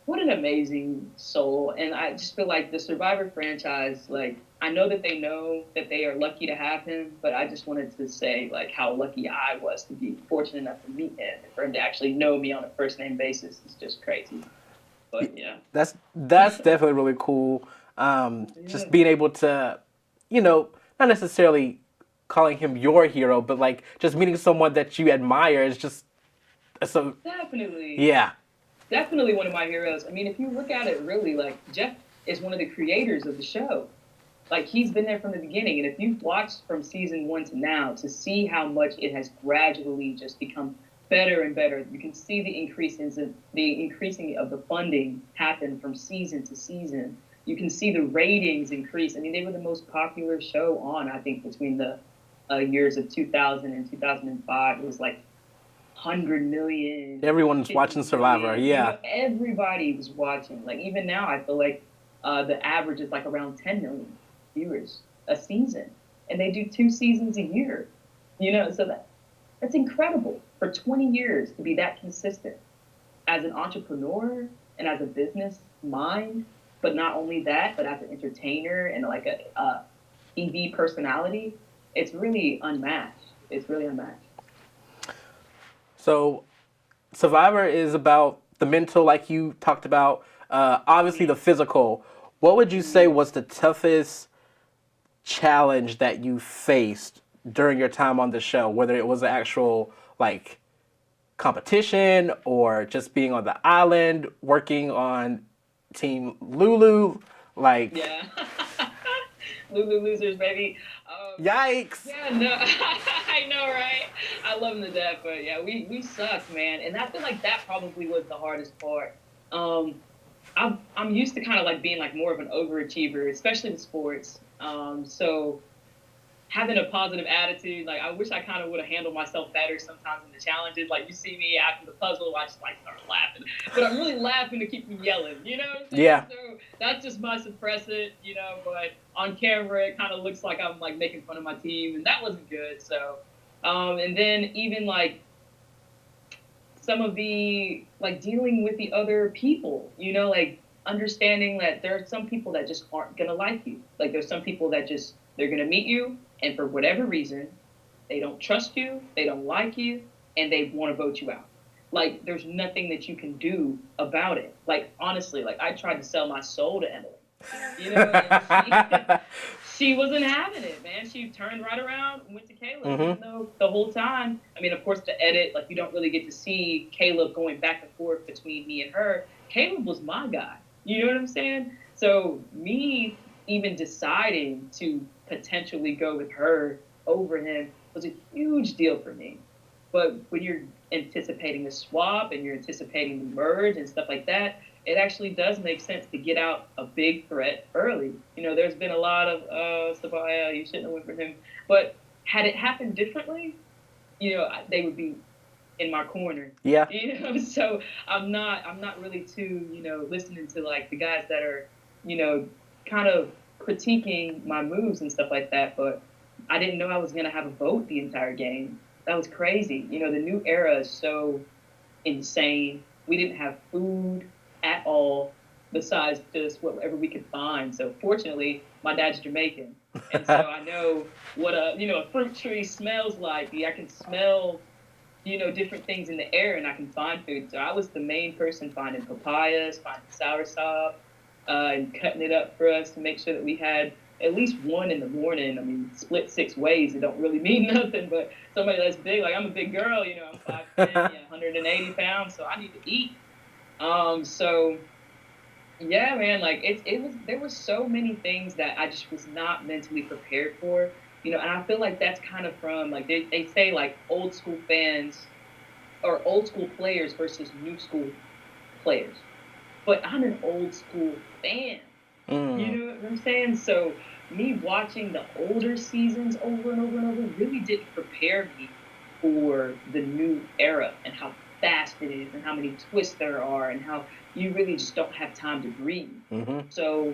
what an amazing soul. And I just feel like the Survivor franchise, like, I know that they know that they are lucky to have him, but I just wanted to say, like, how lucky I was to be fortunate enough to meet him, and for him to actually know me on a first name basis is just crazy. But yeah,
that's definitely really cool. Just being able to, not necessarily calling him your hero, but like just meeting someone that you admire is just so.
definitely.
Yeah.
Definitely one of my heroes. I mean, if you look at it really, like, Jeff is one of the creators of the show. Like, he's been there from the beginning. And if you've watched from season 1 to now, to see how much it has gradually just become better and better, you can see the increasing of the funding happen from season to season. You can see the ratings increase. I mean, they were the most popular show on, I think, between the years of 2000 and 2005. It was like 100 million.
Everyone's watching Survivor. Yeah.
Everybody was watching. Like, even now, I feel like the average is like around 10 million viewers a season, and they do 2 seasons a year. So that's incredible for 20 years to be that consistent as an entrepreneur and as a business mind. But not only that, but as an entertainer and like a TV personality, it's really unmatched. It's really unmatched.
So, Survivor is about the mental, like you talked about. Obviously, the physical. What would you say was the toughest challenge that you faced during your time on the show? Whether it was an actual like competition or just being on the island, working on Team Lulu, like.
Yeah. Lulu losers, baby.
Yikes.
Yeah, no, I know, right? I love them to death, but yeah, we sucked, man. And I feel like that probably was the hardest part. I'm used to kind of like being like more of an overachiever, especially in sports. So having a positive attitude, like I wish I kind of would have handled myself better sometimes in the challenges. Like you see me after the puzzle, I just like start laughing, but I'm really laughing to keep from yelling, you know what I'm saying?
Yeah.
So that's just my suppressant, but on camera it kind of looks like I'm like making fun of my team, and that wasn't good. So, and then even like some of the like dealing with the other people, like understanding that there are some people that just aren't gonna like you. Like there's some people that just they're gonna meet you, and for whatever reason, they don't trust you, they don't like you, and they want to vote you out. Like there's nothing that you can do about it. Like honestly, like I tried to sell my soul to Emily, and she wasn't having it, man. She turned right around and went to Caleb.
Mm-hmm.
Even though the whole time, I mean, of course, the edit, like you don't really get to see Caleb going back and forth between me and her. Caleb was my guy. You know what I'm saying? So me even deciding to potentially go with her over him was a huge deal for me. But when you're anticipating the swap and you're anticipating the merge and stuff like that, it actually does make sense to get out a big threat early. There's been a lot of Sabiyah, you shouldn't have went for him. But had it happened differently, they would be in my corner.
Yeah.
So I'm not really too, listening to like the guys that are, kind of critiquing my moves and stuff like that. But I didn't know I was gonna have a vote the entire game. That was crazy. The new era is so insane. We didn't have food at all besides just whatever we could find. So fortunately, my dad's Jamaican, and so I know what a fruit tree smells like. I can smell different things in the air, and I can find food. So I was the main person finding papayas, finding soursop, and cutting it up for us to make sure that we had at least one in the morning. I mean, split 6 ways, it don't really mean nothing, but somebody that's big, like I'm a big girl, you know, I'm 5'10", yeah, 180 pounds, so I need to eat. So yeah, man, like there were so many things that I just was not mentally prepared for, you know, and I feel like that's kind of from like they say like old school fans or old school players versus new school players. But I'm an old school fan. You
Mm.
know what I'm saying? So me watching the older seasons over and over and over really didn't prepare me for the new era and how fast it is and how many twists there are and how you really just don't have time to breathe.
Mm-hmm.
So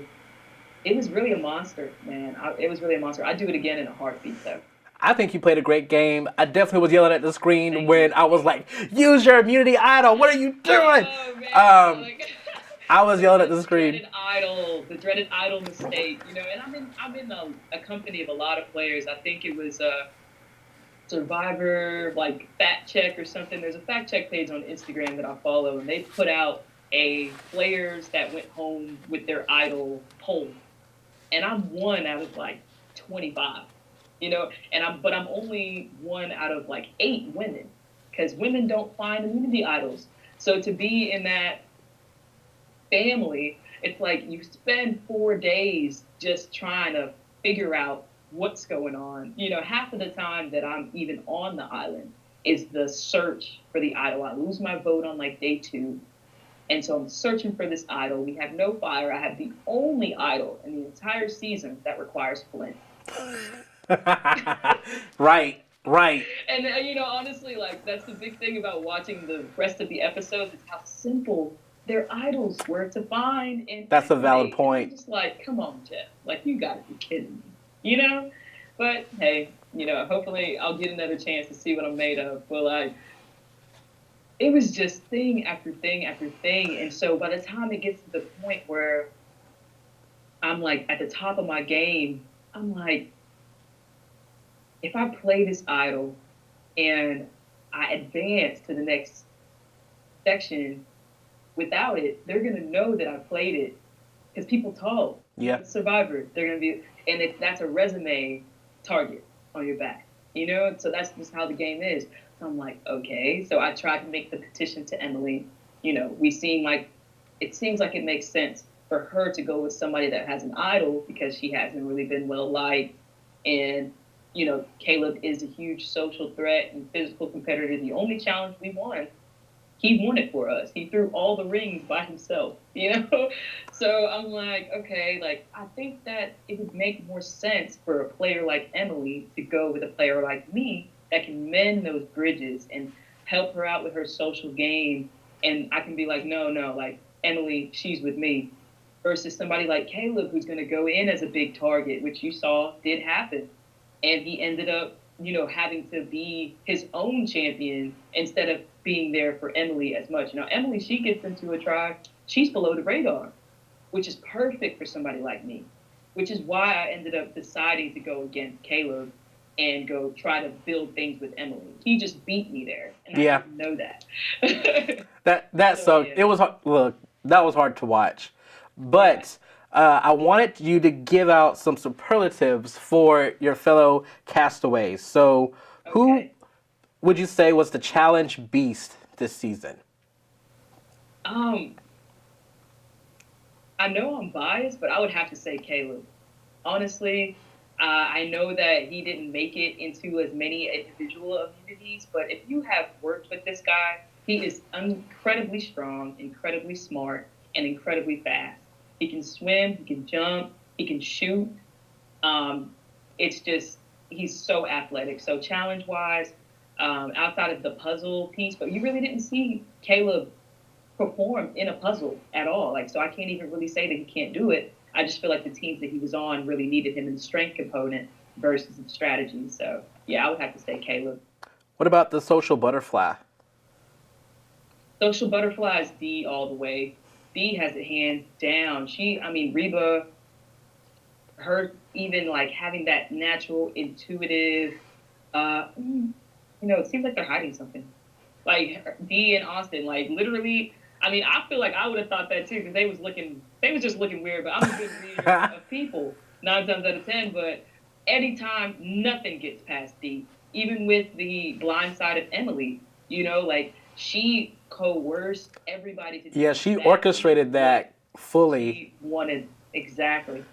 it was really a monster, man. It was really a monster. I'd do it again in a heartbeat, though.
I think you played a great game. I definitely was yelling at the screen
Thank
when
you.
I was like, "Use your immunity idol. What are you doing?"
Oh man,
Um, I was yelling at the screen.
The dreaded idol mistake, you know. And I'm in a company of a lot of players. I think it was Survivor, like Fact Check or something. There's a fact check page on Instagram that I follow, and they put out a players that went home with their idol poll, and I'm one out of like 25, you know. But I'm only one out of like 8 women, because women don't find immunity idols. So to be in that family, it's like you spend 4 days just trying to figure out what's going on. You know, half of the time that I'm even on the island is the search for the idol. I lose my vote on like day 2. And so I'm searching for this idol. We have no fire. I have the only idol in the entire season that requires flint.
Right, right.
And, you know, honestly, like, that's the big thing about watching the rest of the episodes is how simple their idols were to find. And
That's a valid
activate.
point.
And I'm just like, come on, Jeff. Like, you got to be kidding me. You know? But, hey, you know, hopefully I'll get another chance to see what I'm made of. But, like, it was just thing after thing after thing. And so by the time it gets to the point where I'm, like, at the top of my game, I'm like, if I play this idol and I advance to the next section without it, they're going to know that I played it because people talk.
Yeah.
Survivor, they're going to be, and that's a resume target on your back, you know? So that's just how the game is. So I'm like, okay. So I tried to make the petition to Emily. You know, it seems like it makes sense for her to go with somebody that has an idol because she hasn't really been well liked. And, you know, Caleb is a huge social threat and physical competitor. The only challenge we won, he won it for us. He threw all the rings by himself, you know? So I'm like, okay, like, I think that it would make more sense for a player like Emily to go with a player like me that can mend those bridges and help her out with her social game. And I can be like, no, like, Emily, she's with me. Versus somebody like Caleb, who's going to go in as a big target, which you saw did happen. And he ended up, you know, having to be his own champion instead of being there for Emily as much. You know, Emily, she gets into a tribe, she's below the radar, which is perfect for somebody like me, which is why I ended up deciding to go against Caleb and go try to build things with Emily. He just beat me there, and I didn't know that.
That
So,
sucked.
yeah.
It was look, that was hard to watch, but I wanted you to give out some superlatives for your fellow castaways. So, who
Okay.
would you say was the challenge beast this season?
I know I'm biased, but I would have to say Caleb. Honestly, I know that he didn't make it into as many individual immunities, but if you have worked with this guy, he is incredibly strong, incredibly smart, and incredibly fast. He can swim, he can jump, he can shoot. It's just, he's so athletic. So challenge-wise, outside of the puzzle piece, but you really didn't see Caleb perform in a puzzle at all. Like, so I can't even really say that he can't do it. I just feel like the teams that he was on really needed him in the strength component versus the strategy. So yeah, I would have to say Caleb.
What about the social butterfly?
Social butterfly is D all the way. D has it hands down. Reba, her even like having that natural, intuitive, it seems like they're hiding something. Like D and Austin, like literally, I feel like I would have thought that too because they was just looking weird. But I'm a good reader of people, nine times out of 10, but anytime nothing gets past D. Even with the blind side of Emily, like she coerced everybody to do
Yeah, she
exactly
orchestrated
what
that fully.
she wanted exactly.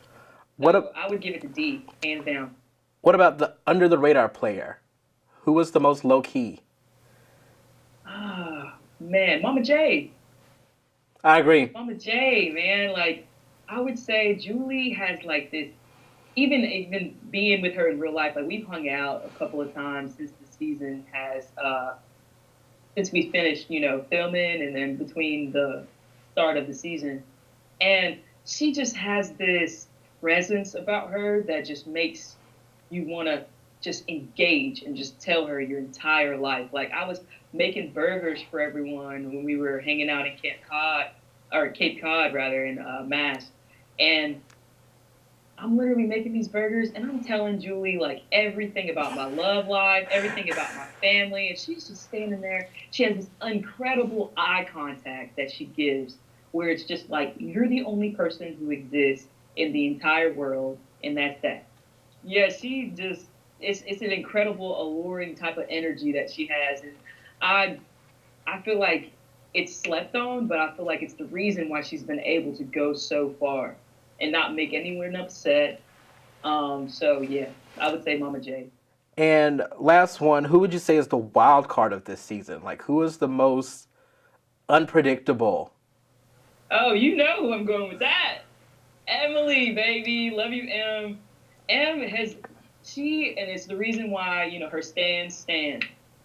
What
So
a,
I would give it to D, hands down.
what about the under the radar player? Who was the most low key?
Ah, man, Mama J.
I agree.
Mama J, man, like I would say Julie has like this. Even being with her in real life, like we've hung out a couple of times since the season has since we finished, filming and then between the start of the season. And she just has this presence about her that just makes you want to just engage and just tell her your entire life. Like I was making burgers for everyone when we were hanging out in Cape Cod rather in Mass, and I'm literally making these burgers and I'm telling Julie like everything about my love life, everything about my family, and she's just standing there. She has this incredible eye contact that she gives where it's just like you're the only person who exists in the entire world, and that's that. Yeah, she just it's an incredible, alluring type of energy that she has, and I I feel like it's slept on, but I feel like it's the reason why she's been able to go so far and not make anyone upset. So yeah, I would say Mama J.
And last one, who would you say is the wild card of this season? Like, who is the most unpredictable?
Oh, you know who I'm going with that. Emily, baby. Love you, Em. And it's the reason why, her stand.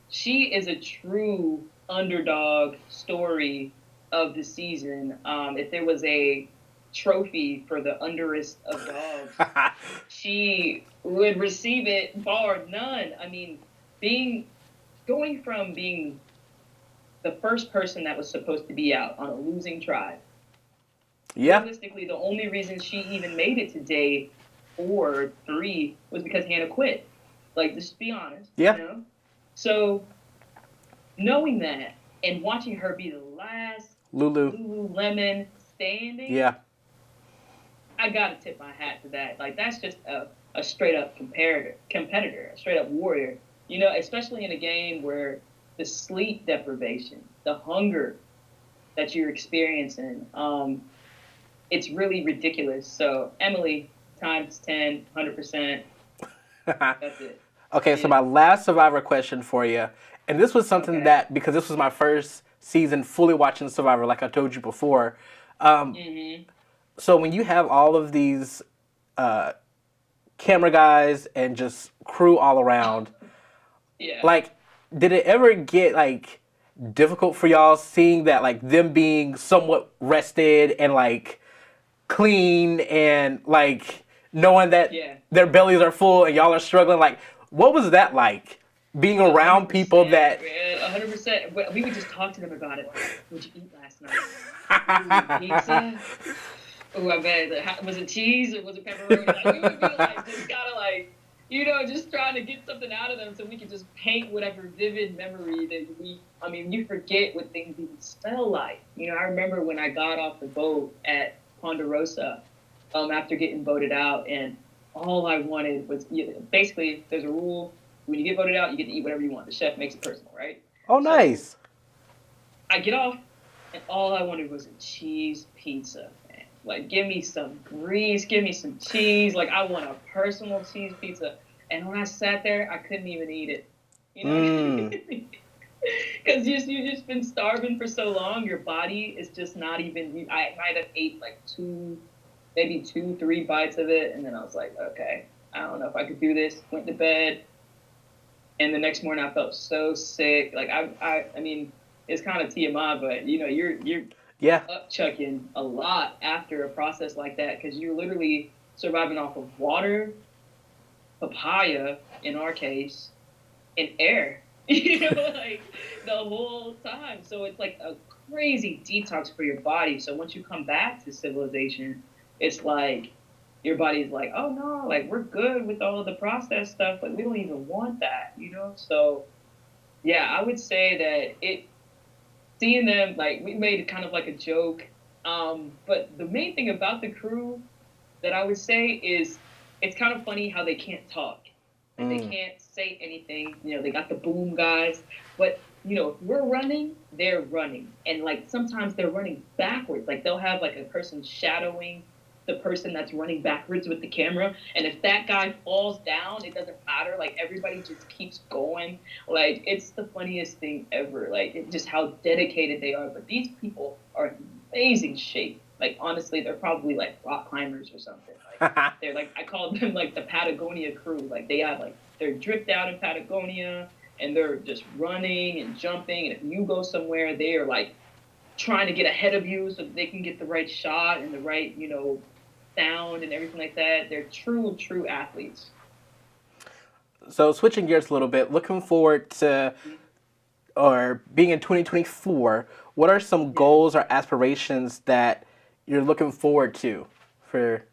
She is a true underdog story of the season. If there was a trophy for the underest of dogs, she would receive it bar none. I mean, going from being the first person that was supposed to be out on a losing tribe.
Yeah,
Realistically, the only reason she even made it to day 4 or 3 was because Hannah quit. Like, just be honest,
yeah.
So, knowing that and watching her be the last
Lulu.
Lululemon standing,
Yeah.
I gotta tip my hat to that. Like, that's just a straight up competitor, a straight up warrior. Especially in a game where the sleep deprivation, the hunger that you're experiencing, it's really ridiculous. So Emily times 10, 100%. That's it.
Okay, so my last Survivor question for you, and this was something
Okay.
that, because this was my first season fully watching Survivor, like I told you before. So when you have all of these camera guys and just crew all around,
Yeah.
like, did it ever get like difficult for y'all seeing that, like them being somewhat rested and like clean and like knowing that
Yeah.
their bellies are full and y'all are struggling? Like, what was that like? Being around people that
100%. We would just talk to them about it. Like, what'd you eat last night? Ooh, pizza. Oh, I bet. Was it cheese or was it pepperoni? Like, we would be like, just kind of like, just trying to get something out of them so we could just paint whatever vivid memory that you forget what things even smell like. I remember when I got off the boat at Ponderosa after getting voted out, and all I wanted was, basically, there's a rule. When you get voted out, you get to eat whatever you want. The chef makes it personal, right?
oh nice.
So I get off, and all I wanted was a cheese pizza. Like, give me some grease, give me some cheese. Like, I want a personal cheese pizza. And when I sat there, I couldn't even eat it. Because you've just been starving for so long, your body is just not even. I might have ate like maybe 2, 3 bites of it, and then I was like, okay, I don't know if I could do this. Went to bed, and the next morning I felt so sick. Like I mean, it's kind of TMI, but you're
Yeah.
upchucking a lot after a process like that because you're literally surviving off of water, papaya in our case, and air. Like the whole time. So it's like a crazy detox for your body. So once you come back to civilization, it's like your body's like, oh no, like we're good with all of the processed stuff. Like we don't even want that, So yeah, I would say that seeing them, like, we made it kind of like a joke. But the main thing about the crew that I would say is it's kind of funny how they can't talk. Like they can't say anything. You know, they got the boom guys, but you know, if we're running, they're running, and like sometimes they're running backwards. Like they'll have like a person shadowing the person that's running backwards with the camera, and if that guy falls down, it doesn't matter. Like everybody just keeps going. Like it's the funniest thing ever. Like it's just how dedicated they are. But these people are in amazing shape. Like honestly, they're probably like rock climbers or something. Like they're like I call them like the Patagonia crew. Like they have like they're dripped out in Patagonia and they're just running and jumping. And if you go somewhere, they are like trying to get ahead of you so that they can get the right shot and the right, you know, sound and everything like that. They're true athletes.
So switching gears a little bit, looking forward to or being in 2024, what are some goals or aspirations that you're looking forward to for?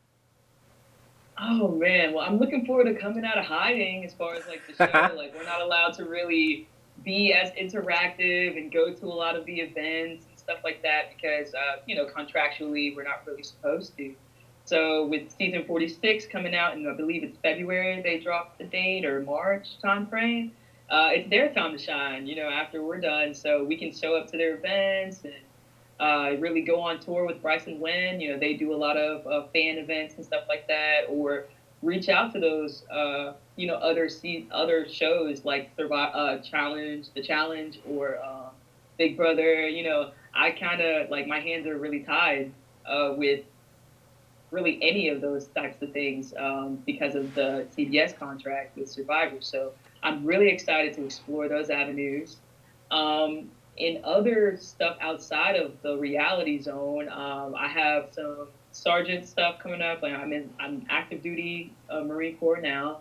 Oh man, well I'm looking forward to coming out of hiding as far as like the show. Like we're not allowed to really be as interactive and go to a lot of the events and stuff like that because you know, contractually we're not really supposed to. So with season 46 coming out, and I believe it's February, they dropped the date or March time frame. It's their time to shine, you know, after we're done, so we can show up to their events and really go on tour with Bryce and Wen. You know, they do a lot of fan events and stuff like that, or reach out to those, you know, other shows like Challenge, The Challenge, or Big Brother. You know, I kind of like my hands are really tied with really any of those types of things because of the CBS contract with Survivor. So I'm really excited to explore those avenues. In other stuff outside of the reality zone, I have some sergeant stuff coming up. Like I'm active duty Marine Corps now.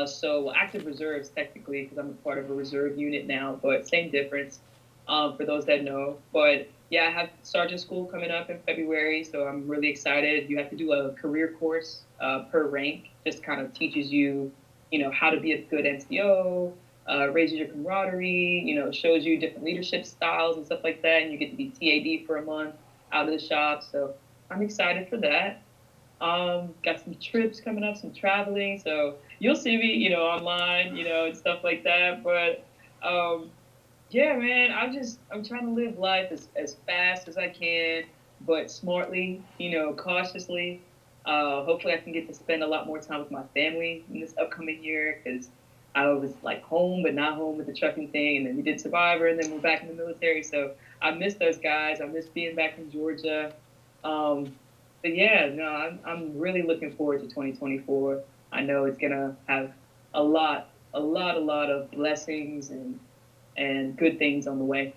So active reserves technically because I'm a part of a reserve unit now, but same difference for those that know. But yeah, I have sergeant school coming up in February, so I'm really excited. You have to do a career course per rank. Just kind of teaches you, you know, how to be a good NCO, raises your camaraderie, you know, shows you different leadership styles and stuff like that. And you get to be TAD for a month out of the shop. So I'm excited for that. Got some trips coming up, some traveling. So you'll see me, you know, online, you know, and stuff like that. But yeah, man, I'm trying to live life as fast as I can, but smartly, you know, cautiously. Hopefully I can get to spend a lot more time with my family in this upcoming year because I was like home, but not home with the trucking thing. And then we did Survivor and then we're back in the military. So I miss those guys. I miss being back in Georgia. But yeah, no, I'm really looking forward to 2024. I know it's going to have a lot of blessings and good things on the way.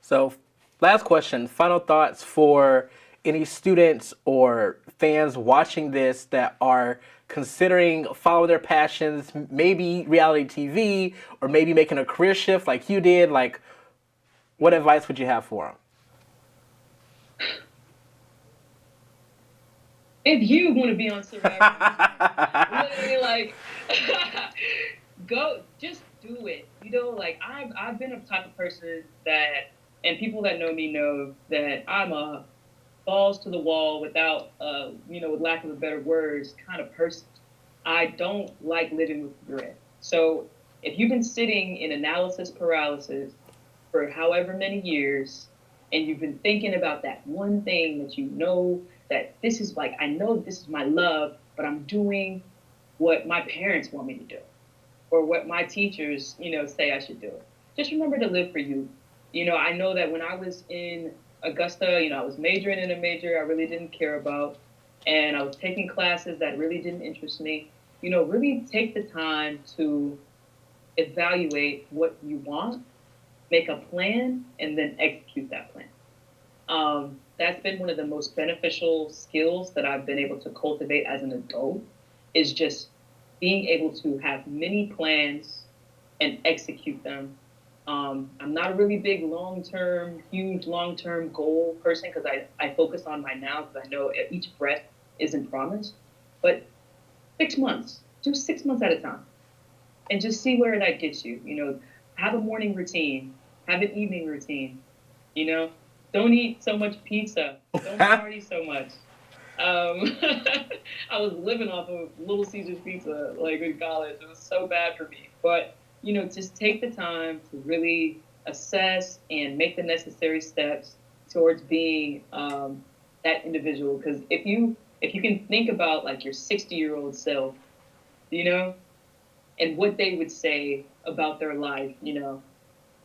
So, last question, final thoughts for any students or fans watching this that are considering following their passions, maybe reality TV, or maybe making a career shift like you did. Like, what advice would you have for them?
If you want to be on Survivor, literally, like, go, just do it. You know, like, I've been a type of person that, and people that know me know that I'm a balls to the wall without, you know, with lack of a better words, kind of person. I don't like living with regret. So if you've been sitting in analysis paralysis for however many years, and you've been thinking about that one thing that you know that this is like, I know this is my love, but I'm doing what my parents want me to do or what my teachers, you know, say I should do. Just remember to live for you. You know, I know that when I was in Augusta, you know, I was majoring in a major I really didn't care about, and I was taking classes that really didn't interest me. You know, really take the time to evaluate what you want, make a plan, and then execute that plan. That's been one of the most beneficial skills that I've been able to cultivate as an adult is just being able to have many plans and execute them. I'm not a really big huge long-term goal person because I focus on my now because I know each breath isn't promised. But 6 months, do 6 months at a time and just see where that gets you. You know, have a morning routine, have an evening routine, you know, don't eat so much pizza, don't party so much. Um, I was living off of Little Caesars pizza like in college. It was so bad for me. But just take the time to really assess and make the necessary steps towards being that individual. Because if you can think about like your 60-year-old self, you know, and what they would say about their life,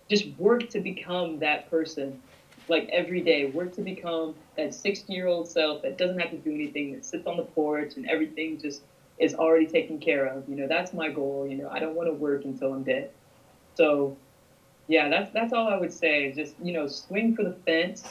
just work to become that person. Like every day, work to become that 60-year-old self that doesn't have to do anything, that sits on the porch and everything just is already taken care of. That's my goal. I don't want to work until I'm dead. So yeah, that's all I would say. Just swing for the fence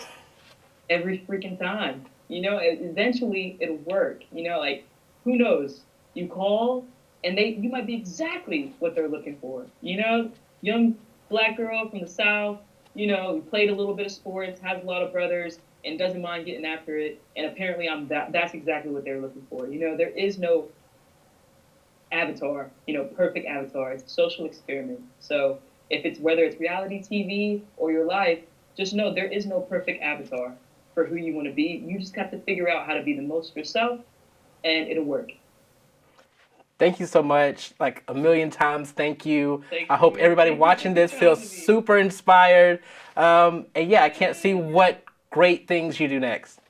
every freaking time. Eventually it'll work. Like who knows? You call and you might be exactly what they're looking for. Young black girl from the South, who played a little bit of sports, has a lot of brothers, and doesn't mind getting after it. And apparently that's exactly what they're looking for. There is no avatar, perfect avatar. It's a social experiment. So whether it's reality TV or your life, just know there is no perfect avatar for who you want to be. You just have to figure out how to be the most yourself, and it'll work.
Thank you so much, like a million times. Thank you.
Thank
I hope
you.
everybody
Thank you
watching
for
this feels
having me.
super inspired. And yeah, I can't see what great things you do next.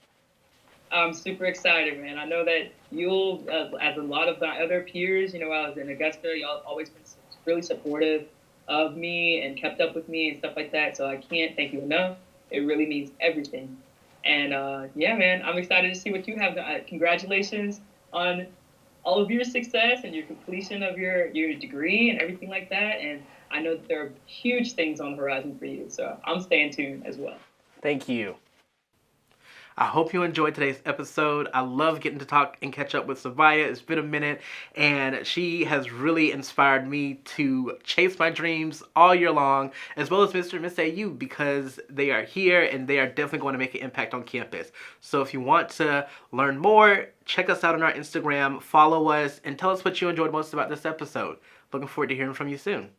I'm super excited, man. I know that you'll, as a lot of my other peers, I was in Augusta, y'all always been really supportive of me and kept up with me and stuff like that. So I can't thank you enough. It really means everything. And yeah, man, I'm excited to see what you have. Congratulations on all of your success and your completion of your degree and everything like that. And I know that there are huge things on the horizon for you. So I'm staying tuned as well.
Thank you. I hope you enjoyed today's episode. I love getting to talk and catch up with Sabiyah. It's been a minute, and she has really inspired me to chase my dreams all year long, as well as Mr. and Miss AU, because they are here and they are definitely going to make an impact on campus. So if you want to learn more, check us out on our Instagram, follow us, and tell us what you enjoyed most about this episode. Looking forward to hearing from you soon.